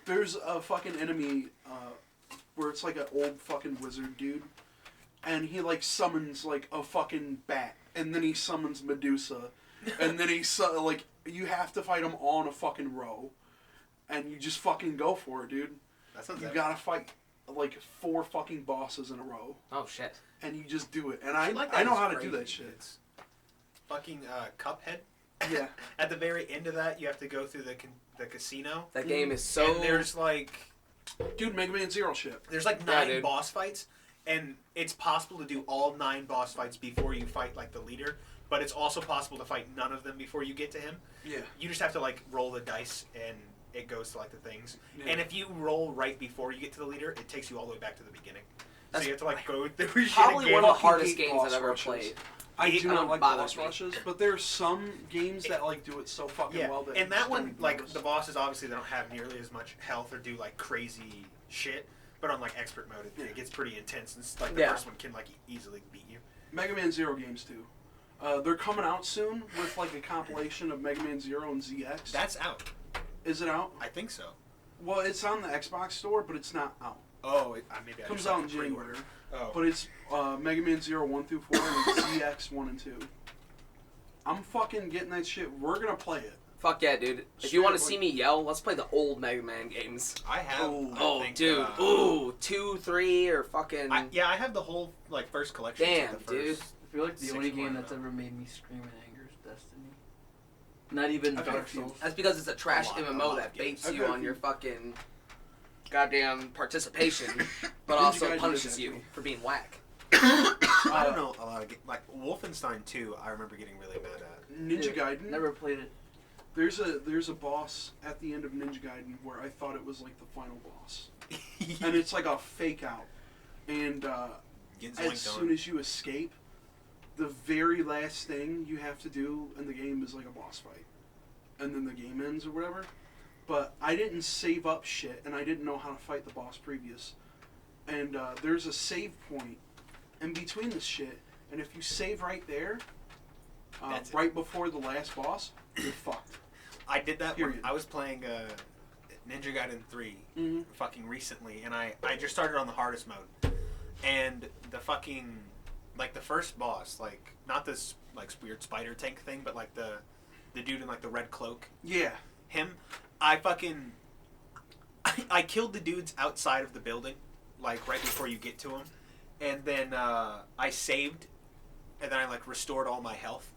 There's a fucking enemy where it's like an old fucking wizard dude, and he like summons like a fucking bat, and then he summons Medusa, and then like you have to fight him all in a fucking row, and you just fucking go for it, dude. That sounds you gotta fight like 4 fucking bosses in a row. Oh shit. And you just do it, and I that know is how to crazy. do that shit. It's fucking Cuphead. Yeah. At the very end of that, you have to go through the casino. That game is so. And there's like, dude, Mega Man Zero shit. There's like 9 boss fights, and it's possible to do all 9 boss fights before you fight like the leader. But it's also possible to fight none of them before you get to him. Yeah. You just have to like roll the dice, and it goes to like the things. Yeah. And if you roll right before you get to the leader, it takes you all the way back to the beginning. So you have to like go through shit Probably again. one of the hardest Hate games I've boss ever rushes. played. I do not like bothers boss me. rushes, but there's some games that like do it so fucking well. That and that one, don't like notice. the bosses, obviously they don't have nearly as much health or do like crazy shit. But on like expert mode, it gets pretty intense. And like the first one can like easily beat you. Mega Man Zero games too. They're coming out soon with like a compilation of Mega Man Zero and ZX. That's out. Is it out? I think so. Well, it's on the Xbox store, but it's not out. Oh, maybe I Comes just out saw in the pre-order. January. Oh. But it's Mega Man Zero 1 through 4 and ZX 1 and 2. I'm fucking getting that shit. We're gonna play it. Fuck yeah, dude. If you want to see me yell, let's play the old Mega Man games. I have. Oh, dude. Ooh, 2, 3, or fucking. I have the whole like first collection. Damn, of the dude. first I feel like the only game that's ever made me scream in anger is Destiny. Not even I've had a Dark few. Souls. That's because it's a trash A MMO lot that of games. baits I've you had a on few. your fucking goddamn participation, but Ninja also Gaiden punishes did you that. for being whack. I don't know a lot of like Wolfenstein 2. I remember getting really mad at. Ninja Gaiden. Never played it. There's a boss at the end of Ninja Gaiden where I thought it was like the final boss, and it's like a fake out. And as soon as you escape, the very last thing you have to do in the game is like a boss fight, and then the game ends or whatever. But I didn't save up shit, and I didn't know how to fight the boss previous. And there's a save point in between this shit, and if you save right there, right before the last boss, you're fucked. I did that when I was playing Ninja Gaiden 3 fucking recently, and I just started on the hardest mode. And the fucking, like, the first boss, like, not this, like, weird spider tank thing, but, like, the dude in, like, the red cloak. Yeah. Him, I killed the dudes outside of the building, like, right before you get to him. And then I saved, and then I, like, restored all my health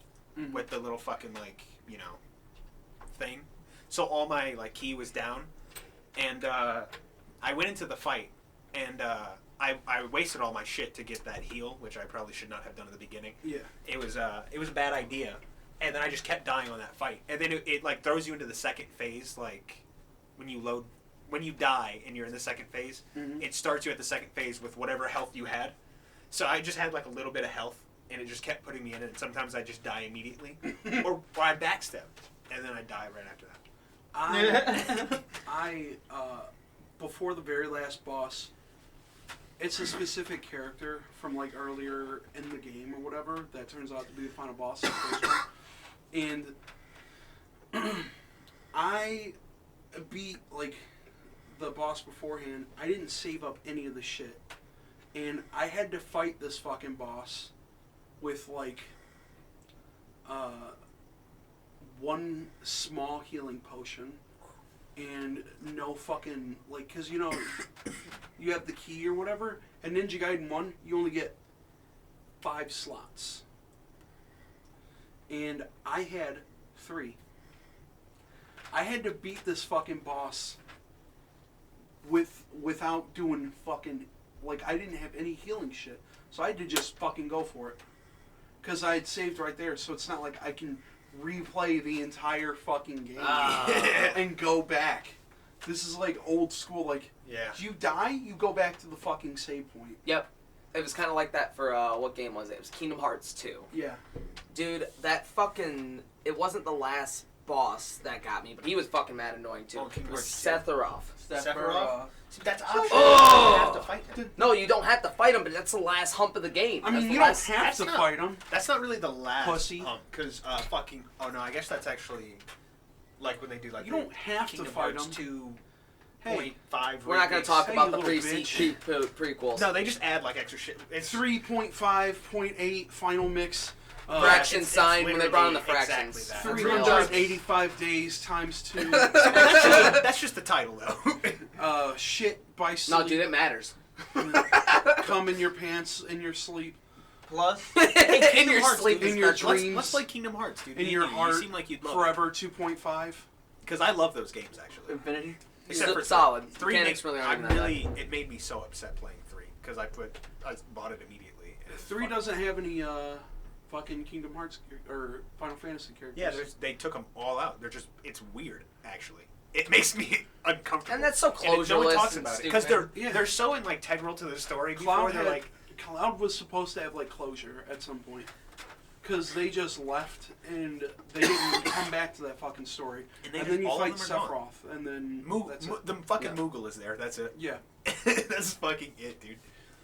with the little fucking, like, you know, thing. So all my, like, ki was down. And I went into the fight, and I wasted all my shit to get that heal, which I probably should not have done at the beginning. Yeah. It was a bad idea. And then I just kept dying on that fight. And then it like throws you into the second phase, like when you die and you're in the second phase, it starts you at the second phase with whatever health you had. So I just had like a little bit of health, and it just kept putting me in it. And sometimes I just die immediately, or I backstab, and then I die right after that. I before the very last boss, it's a specific character from like earlier in the game or whatever that turns out to be the final boss of the first one. And I beat like the boss beforehand. I didn't save up any of the shit, and I had to fight this fucking boss with like one small healing potion and no fucking like, because you know you have the key or whatever, and Ninja Gaiden 1 you only get 5 slots, and I had 3. I had to beat this fucking boss without doing fucking, like, I didn't have any healing shit, so I had to just fucking go for it, because I had saved right there. So it's not like I can replay the entire fucking game and go back. This is like old school. Like, you die, you go back to the fucking save point. Yep. It was kind of like that for, what game was it? It was Kingdom Hearts 2. Yeah. Dude, that fucking... It wasn't the last boss that got me, but he was fucking mad annoying, too. It was Sephiroth. Sephiroth? That's optional. Oh! You have to fight him. No, you don't have to fight him, but that's the last hump of the game. I mean, you don't have to fight him. That's not really the last pussy. Hump, because fucking... Oh, no, I guess that's actually... Like when they do, like... You don't have Kingdom to fight Hearts him. 2.5... We're not going to talk about the prequels. No, they just add, like, extra shit. It's 3.5, 0.8, final mix. Fraction sign when they brought in the fractions. Exactly 385 days times 2. That's just the title, though. Shit by sleep. No, dude, it matters. Come in your pants in your sleep. Plus, in your sleep, in your dreams. Let's play Kingdom Hearts, dude. In your heart. You seem like you'd love Forever 2.5. Because I love those games, actually. Infinity. Except for solid. 3 Mechanics really aren't even that. It made me so upset playing 3 because I bought it immediately. 3 doesn't have any fucking Kingdom Hearts or Final Fantasy characters. Yeah, they took them all out. It's weird, actually. It makes me uncomfortable. And that's so closureless. No one talks about it because they're Yeah. so integral to the story. Cloud Before they're like, Cloud was supposed to have like closure at some point. Because they just left and they didn't come back to that fucking story. And then you fight Sephiroth, and then the fucking Moogle is there. That's it. Yeah. That's fucking it, dude.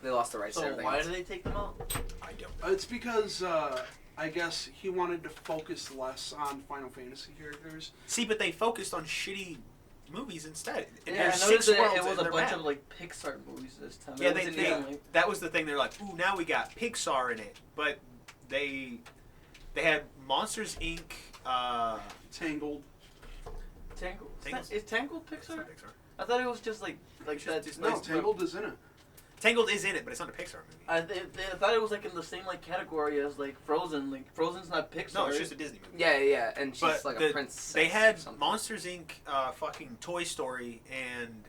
They lost the rights to So everything. why did they take them out? I don't know. It's because I guess he wanted to focus less on Final Fantasy characters. See, but they focused on shitty movies instead. And Yeah, there's I 6 noticed that worlds it was and a they're bunch bad. of like Pixar movies this time. Yeah, Like, that was the thing. They're like, ooh, now we got Pixar in it, but they had Monsters Inc. Tangled. Tangled. Tangled's- Is Tangled Pixar? It's not Pixar. I thought it was just like that. No, Tangled is in it. Tangled is in it, but it's not a Pixar movie. I thought it was like in the same like category as like Frozen. Like Frozen's not Pixar. No, it's just a Disney movie. Yeah, and she's But like a princess. They had or something. Monsters Inc., fucking Toy Story, and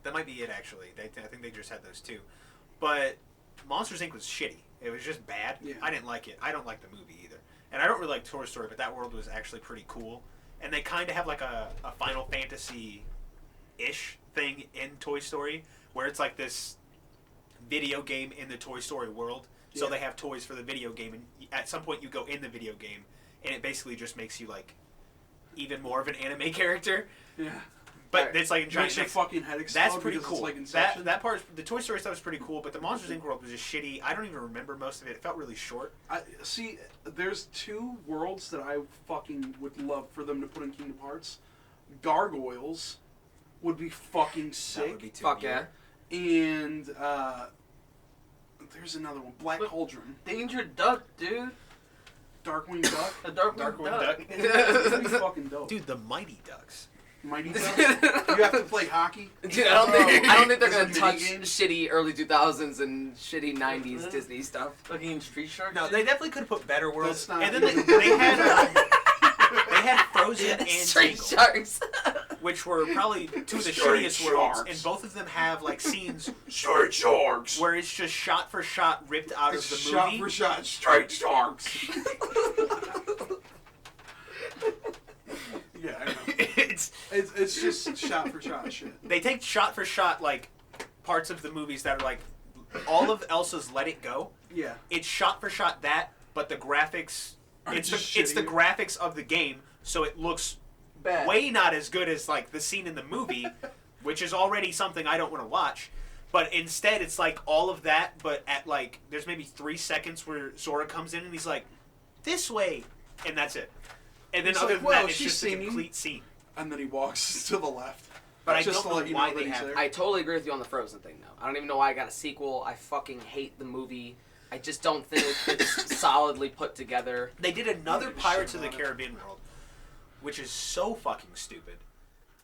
that might be it actually. I think they just had those two. But Monsters Inc. was shitty. It was just bad. Yeah. I didn't like it. I don't like the movie either. And I don't really like Toy Story, but that world was actually pretty cool. And they kind of have like a Final Fantasy-ish thing in Toy Story, where it's like this video game in the Toy Story world. So they have toys for the video game, and at some point you go in the video game, and it basically just makes you like even more of an anime character. Yeah. But it's like makes your fucking head explode. that's pretty because cool. It's like Inception. That part, the Toy Story stuff was pretty cool, but the Monsters Inc. world was just shitty. I don't even remember most of it. It felt really short. See, there's 2 worlds that I fucking would love for them to put in Kingdom Hearts. Gargoyles would be fucking sick. That would be too Fuck weird. yeah. And there's another one, Black Cauldron. Danger Duck, dude. Darkwing Duck. A Darkwing Darkwing Duck. Duck. That'd be fucking dope. Dude, the Mighty Ducks. Mighty Ducks. You have to play hockey. Dude, I don't think they're Is it gonna mini touch games? shitty early 2000s and shitty 90s Disney stuff. Fucking Street Sharks. No, they definitely could have put better worlds. That's not And then even- they had Frozen and Street Tangled, Sharks. which were probably 2 of the Street shittiest worlds, Sharks. and both of them have like scenes Straight Sharks. where it's just shot for shot ripped out It's of the shot movie. for shot. Straight Sharks. Yeah, I know. It's just shot for shot shit. They take shot for shot like parts of the movies that are like all of Elsa's Let It Go. Yeah. It's shot for shot that, but the graphics Are it's just the shittier. graphics of the game, so it looks Bad. way not as good as like the scene in the movie, which is already something I don't want to watch. But instead, it's like all of that, but at like there's maybe 3 seconds where Sora comes in and he's like, "This way," and that's it. And then It's other like, than well, that, it's she's just a singing. complete scene. And then he walks to the left. But I Just don't to know let you why know they that he's have. there. I totally agree with you on the Frozen thing, though. I don't even know why I got a sequel. I fucking hate the movie. I just don't think it's solidly put together. They did another Give a Pirates shit of the about it. Caribbean world, which is so fucking stupid.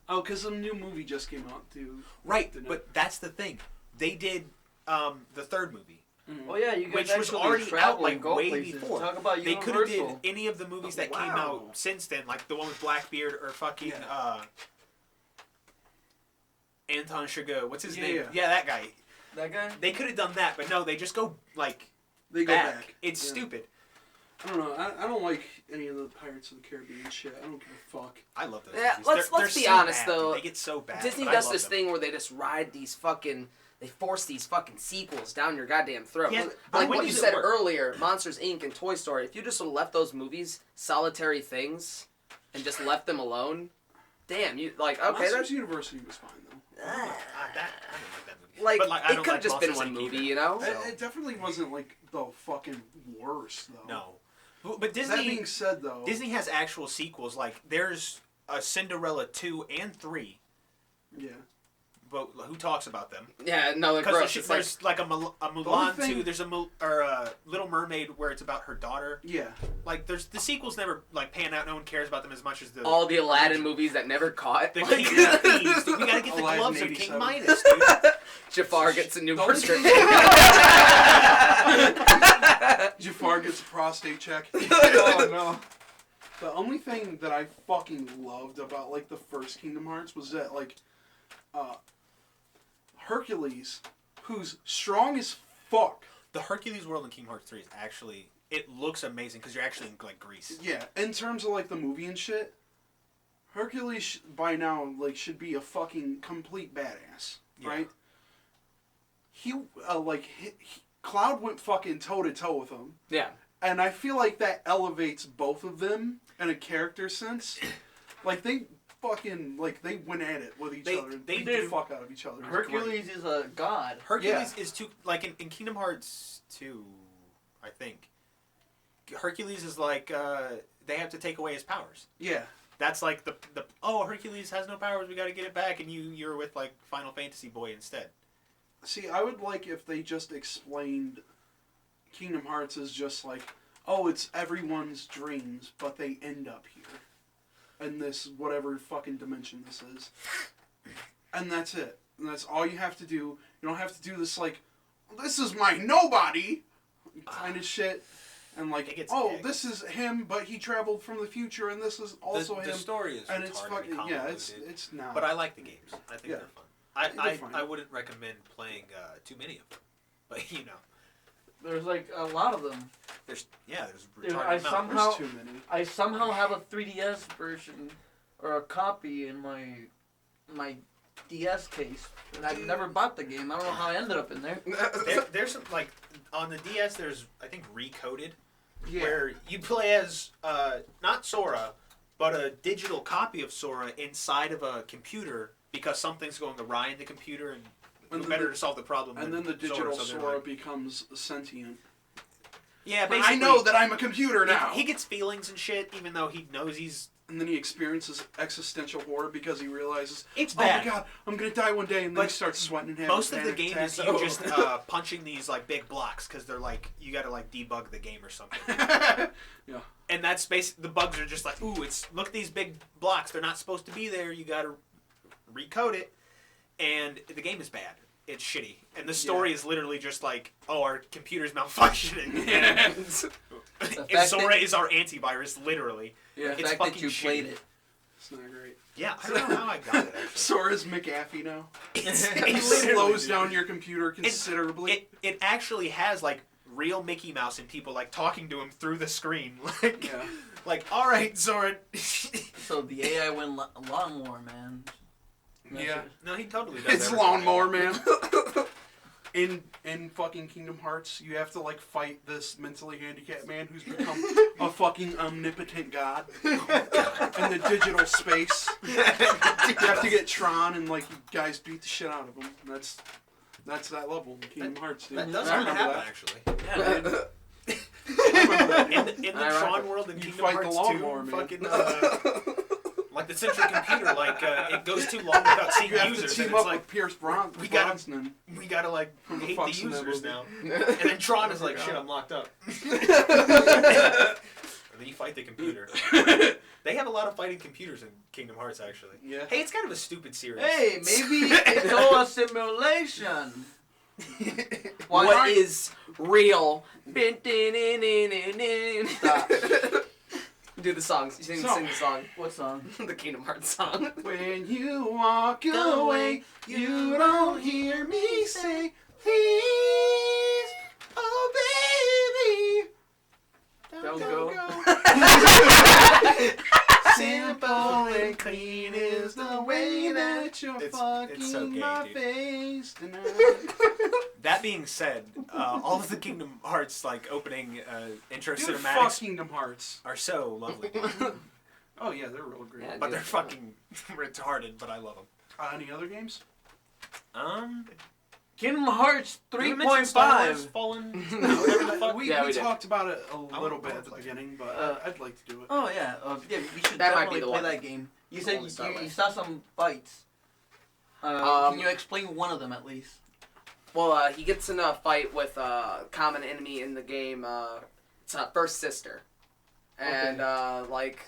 Oh, because a new movie just came out, too. Right, Didn't but that's the thing. They did the third movie, Oh yeah, you guys which was actually already travel out like and go way places. before. Talk about They Universal. could have did any of the movies that came Wow. out since then, like the one with Blackbeard or fucking Anton Chigurh. What's his name? Yeah. Yeah, that guy. That guy. They could have done that, but no, they just go like They go back. back. It's Yeah. stupid. I don't know. I don't like any of the Pirates of the Caribbean shit. I don't give a fuck. I love those. Yeah, movies. let's They're be so honest, bad, dude. though. They get so bad. Disney but I does love this them. thing where they just ride these fucking... They force these fucking sequels down your goddamn throat. Yeah, but like when what you does it said work? earlier, Monsters, Inc. and Toy Story, if you just would've left those movies solitary things and just left them alone, damn, you... Like, okay, Monsters that's... University was fine, though. I don't like that movie. Like, But, I it don't could have like just been Monsters, one Inc. movie, either. you know? So- It definitely wasn't, like, the fucking worst, though. No. But That Disney being said, though... Disney has actual sequels. Like there's a Cinderella 2 and 3. Yeah. But who talks about them? Yeah, no, they're Because gross. It's like, there's like a only Mulan thing- 2. There's a Little Mermaid where it's about her daughter. Yeah. Like there's the sequels never like pan out. No one cares about them as much as the all the Aladdin movies that never caught. the Like, King of Thieves. Dude, we gotta get the Aladdin gloves of 87. King Midas, dude. Jafar gets a new The only prescription. Jafar gets a prostate check. Oh no. The only thing that I fucking loved about, like, the first Kingdom Hearts was that, like, Hercules, who's strong as fuck. The Hercules world in King Hearts 3 is actually it looks amazing because you're actually in like Greece. Yeah, in terms of, like, the movie and shit, Hercules, by now, like, should be a fucking complete badass, Yeah. right? Cloud went fucking toe-to-toe with him. Yeah. And I feel like that elevates both of them in a character sense. Like, they fucking, like, they went at it with each They- other. they beat do. the fuck out of each other. It was Hercules is a god. Hercules is too like in Kingdom Hearts 2, I think. Hercules is like they have to take away his powers. great. Yeah. That's like the Hercules has no powers, we got to get it back, and you're with like Final Fantasy boy instead. See, I would like if they just explained Kingdom Hearts as just like, oh, it's everyone's dreams, but they end up here. In this, whatever fucking dimension this is. And that's it. And that's all you have to do. You don't have to do this, like, this is my nobody kind of shit. And It like, gets oh, big. this is him, but he traveled from the future, and this is also the him. story is And it's retarded fucking, and yeah, convoluted. it's now. But I like the games. I think Yeah. they're fun. They're fine. I wouldn't recommend playing too many of them, but you know. There's like a lot of them. There's Dude, retarded I amount. somehow There's too many. I somehow have a 3DS version or a copy in my DS case, and I've never bought the game. I don't know how I ended up in there. There's some, like, on the DS, there's, I think, Recoded, Yeah. where you play as, not Sora, but a digital copy of Sora inside of a computer because something's going awry in the computer, and it's better to solve the problem. And then the digital so Sora becomes sentient. Yeah, But basically. I know that I'm a computer now. He gets feelings and shit, even though he knows he's... And then he experiences existential horror because he realizes, It's oh bad. my god, I'm gonna die one day, and then But he starts sweating and having Most of the panic game attacks. is you just punching these like big blocks because they're like you got to like debug the game or something. Yeah. And that's basically the bugs are just like, ooh, look at these big blocks. They're not supposed to be there. You got to recode it, and the game is bad. It's shitty, and the story is literally just like, oh, our computer's malfunctioning. And Sora is our antivirus, literally. Yeah, the It's fact fucking that you shitty. played it. It's not great. Yeah, I don't know how I got it. Actually. Sora's McAfee now. He It's slows down your computer considerably. It actually has like real Mickey Mouse and people like talking to him through the screen, like, Yeah. like, all right, Zora. So the AI went lawnmower, man. Yeah. No, he totally does. It's everything. lawnmower man. In fucking Kingdom Hearts, you have to like fight this mentally handicapped man who's become a fucking omnipotent god in the digital space. You have to get Tron and like you guys beat the shit out of him. That's that level in Kingdom Hearts, dude. That does I kind of remember happen, that. actually. Yeah, dude. I remember that. In the I Tron remember. world in You Kingdom fight the Hearts lawnmower 2, man. fucking like the central computer, like it goes too long without seeing You have users, to and team it's up like with Pierce we gotta- Brosnan. we gotta like Who the hate the fuck's in that users movie? now. And then Tron is like, shit, I'm locked up. And then you fight the computer. They have a lot of fighting computers in Kingdom Hearts, actually. Yeah. Hey, it's kind of a stupid series. Hey, maybe it's all a simulation. What is real? Stop. Do the songs. You sing the song. What song? The Kingdom Hearts song. When you walk away, you don't hear me say, please, oh baby, Don't go. Simple and clean is the way that you're It's fucking so gay, my dude. face tonight. That being said, all of the Kingdom Hearts like opening intro Dude, fuck cinematics Kingdom Hearts. are so lovely, Oh yeah, they're real great. Yeah, but dude. they're fucking retarded. But I love them. Any other games? Kingdom Hearts Did we mention Star Wars 3.5. Fallen? Whatever the fuck. We Yeah, we did. talked about it a I little wanna bit at the play it. beginning, but I'd like to do it. Oh yeah, yeah. We should That might be definitely the play one. that game. You The said one to start you with. saw some fights. Um, Can you explain one of them at least? Well, he gets in a fight with a common enemy in the game. It's First Sister, and like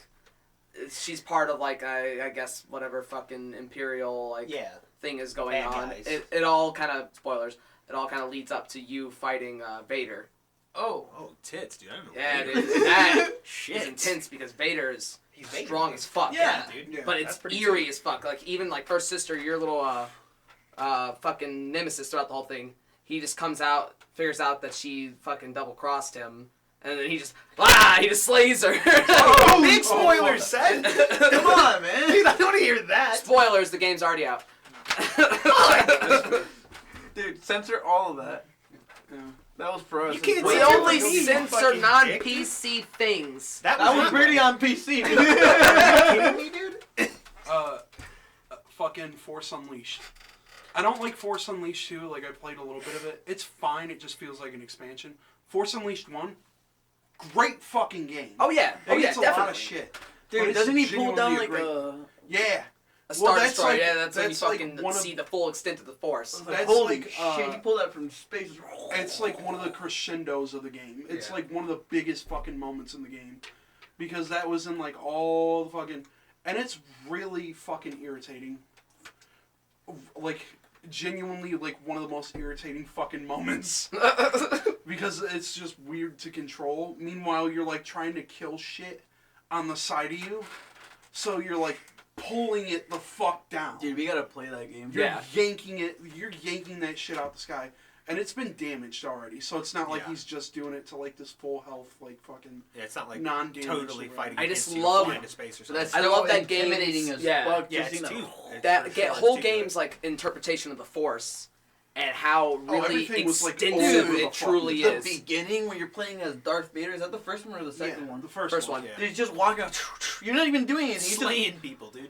she's part of like I guess whatever fucking Imperial like Yeah. thing is going Bad on. guys. It all kind of spoilers. It all kind of leads up to you fighting Vader. Oh. Oh, tits, dude. I don't know. Yeah, Vader. dude, that Shit. is intense because Vader is He's Vader, strong dude. as fuck. Yeah. dude. Yeah. But That's it's pretty eerie as fuck. Like even like First Sister, your little fucking nemesis throughout the whole thing. He just comes out, figures out that she fucking double crossed him, and then he just slays her. Oh, big spoilers, Seth. Come on, man. Dude, I don't want to hear that. Spoilers, the game's already out. Dude, censor all of that. Yeah. That was for us. You can't We censor only for me, you censor fucking non-PC things. That was not- pretty on PC, dude. Are you kidding me, dude? Fucking Force Unleashed. I don't like Force Unleashed 2, like I played a little bit of it. It's fine, it just feels like an expansion. Force Unleashed 1, great fucking game. Oh yeah, It's a lot definitely. of shit. But Dude, it's doesn't he pull down genuinely like a a... Yeah. A Star that's Destroyer, like- yeah, that's when you that's like fucking one of- see the full extent of the Force. That's Holy like, shit, he pulled that from space. It's like one of the crescendos of the game. It's Yeah. like one of the biggest fucking moments in the game. Because that was in like all the fucking... And it's really fucking irritating. Like, genuinely like one of the most irritating fucking moments. Because it's just weird to control. Meanwhile, you're like trying to kill shit on the side of you. So you're like pulling it the fuck down. Dude, we gotta play that game. You're Yeah. yanking it. You're yanking that shit out the sky. And it's been damaged already, so it's not like Yeah. he's just doing it to like this full health, like fucking Yeah, it's not like non-damaged. totally or whatever. fighting I just against you love- flying into space or So something. that's I so love that game. intimidating as Yeah. fuck. Yeah, just, it's you know, too. It's That for sure, it's whole too game's good. like interpretation of the Force, and how really everything was, like, extensive over the it truly the is. beginning when you're playing as Darth Vader, is that the first one or the second one? The first First one. one. Yeah. Dude, he's just walking out. You're not even doing anything. He's Slaying people, dude.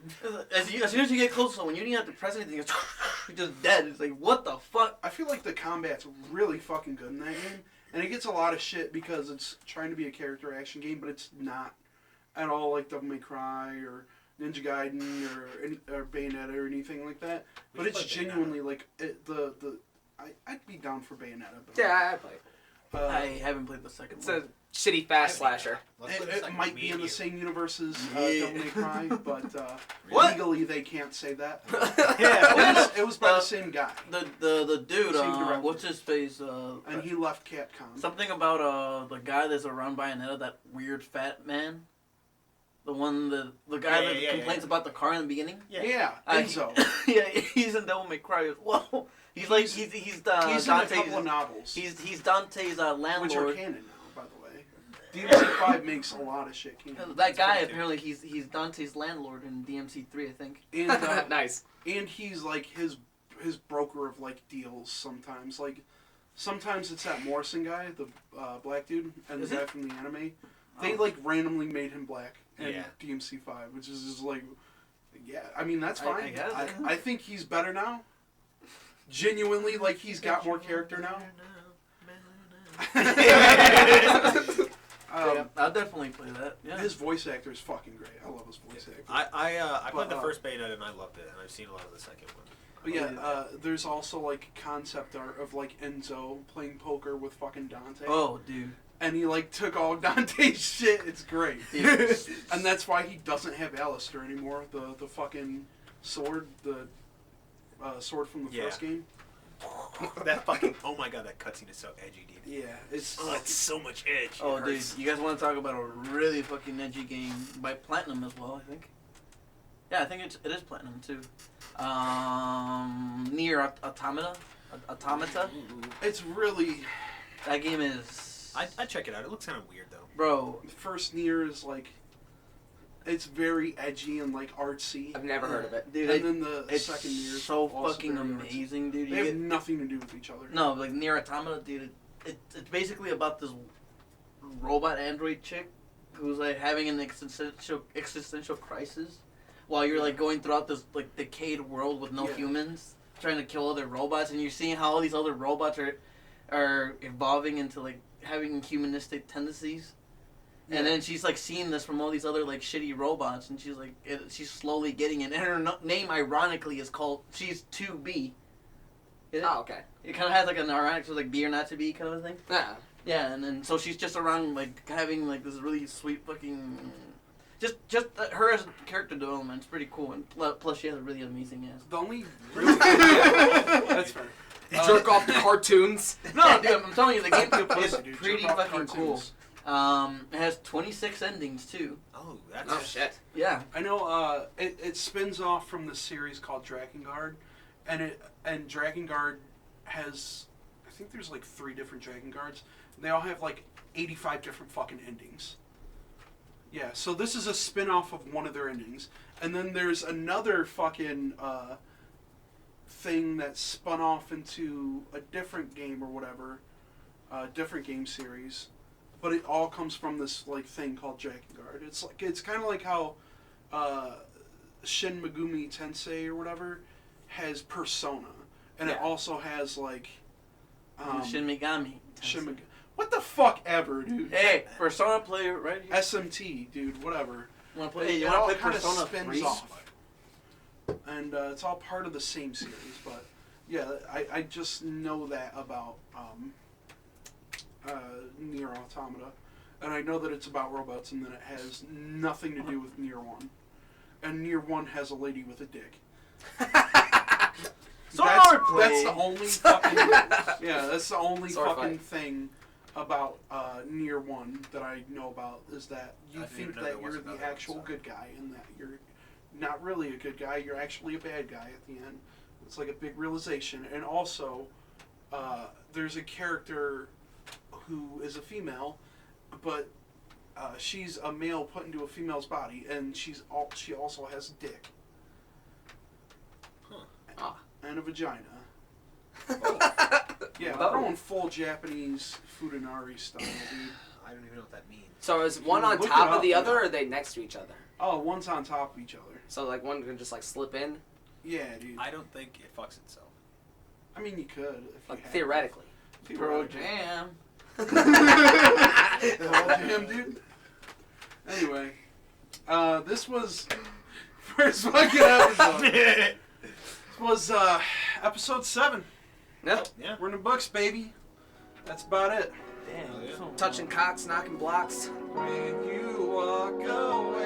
as soon as you get close, when you don't even have to press anything, you're just dead. It's like, what the fuck? I feel like the combat's really fucking good in that game, and it gets a lot of shit because it's trying to be a character action game, but it's not at all like Devil May Cry or Ninja Gaiden or Bayonetta or anything like that. But it's genuinely like I'd be down for Bayonetta. But, Yeah, I play. I haven't played the second It's one. a shitty fast slasher. Let's play the It second might me be and in the you. same universe as Yeah. Devil May Cry, but What? legally they can't say that. Yeah, It was by the same guy, the dude, Same director. what's his face? and he left Capcom. Something about the guy that's around Bayonetta, that weird fat man. The one, the guy Yeah, that yeah, complains yeah. about the car in the beginning. Yeah, I- Enzo. Yeah, he's in Devil May Cry as well. He's like he's He's Dante's. in a couple of novels, He's Dante's which are landlord. canon now, by the way. DMC5 makes a lot of shit canon. That guy pretty apparently he's Dante's landlord in DMC3, I think. And Nice. and he's like his broker of like deals sometimes. Like sometimes it's that Morrison guy, the black dude, and Is the guy it? from the anime. They Oh. like randomly made him black in Yeah. DMC5, which is just like, yeah. I mean that's I fine. guess. I think he's better now. Genuinely, like he's got more character now. Yeah, I'll definitely play that. Yeah. His voice actor is fucking great. I love his voice actor. I played the But, first Bayonetta and I loved it, and I've seen a lot of the second one. But yeah, there's also like concept art of like Enzo playing poker with fucking Dante. Oh, dude. And he like took all Dante's shit. It's great. Dude. And that's why he doesn't have Alistair anymore. The fucking sword, the sword from the Yeah. first game. That fucking, oh my god, that cutscene is so edgy, dude. Yeah, it's Oh, it's so much edge. Oh, It dude, hurts. you guys want to talk about a really fucking edgy game by Platinum as well? I think. Yeah, I think it is Platinum too. Nier Automata. it's really That game is. I'd check it out. It looks kind of weird, though. Bro, the first Nier is like it's very edgy and like artsy. I've never heard of it. dude, And then the it's second Nier is so also fucking very artsy. amazing, dude. They You have get, nothing to do with each other. no, like Nier Automata, dude. It's basically about this robot android chick who's like having an existential crisis while you're like going throughout this like decayed world with no Yeah. humans, trying to kill other robots, and you're seeing how all these other robots are evolving into like having humanistic tendencies. And then she's like seeing this from all these other like shitty robots, and she's like she's slowly getting it. And her name, ironically, is called she's 2B. Oh, okay. It kind of has like an ironic, so like be or not to be kind of thing. Yeah. Yeah, and then so she's just around like having like this really sweet fucking, just her as character development is pretty cool, and plus she has a really amazing ass. The only really that's fair. Jerk off to cartoons. No, dude, I'm telling you, the game is Dude, pretty jerk off fucking cartoons. cool. It has 26 endings too. Oh, that's Oh shit. Yeah. I know it spins off from this series called Drakengard, and Drakengard has, I think there's like 3 different Drakengards. They all have like 85 different fucking endings. Yeah, so this is a spin-off of one of their endings. And then there's another fucking thing that spun off into a different game or whatever, different game series. But it all comes from this like thing called Drakengard. It's kind of like how Shin Megami Tensei or whatever has Persona, and it Yeah. also has like Shin Megami. Shin Megami. What the fuck ever, dude? Hey, Persona player right here. SMT, dude. Whatever. You wanna play? You It wanna all play kind of Persona spins 3? off, and it's all part of the same series. But yeah, I just know that about Nier Automata, and I know that it's about robots, and that it has nothing to do with Nier 1. And Nier 1 has a lady with a dick. That's the only fucking that's the only Sword fucking fight. thing about Nier 1 that I know about, is that you I didn't think even know that there you're was the another actual one, good guy, and that you're not really a good guy, you're actually a bad guy at the end. It's like a big realization. And also there's a character who is a female, but she's a male put into a female's body, and she also has a dick. Huh. And a vagina. Oh. Yeah, Whoa. we're going full Japanese Futanari style, dude. I don't even know what that means. So is one on Look top it of up, the other, yeah. or are they next to each other? Oh, one's on top of each other. So like one can just like slip in, Yeah, dude. I don't think it fucks itself. I mean, you could. If like you had theoretically. to. Bro, jam. Pearl Jam, dude. Anyway, this was first fucking episode. This was episode 7. Yep. Yeah. We're in the books, baby. That's about it. Damn. Oh, yeah. so- Touching cocks, knocking blocks. When you walk away.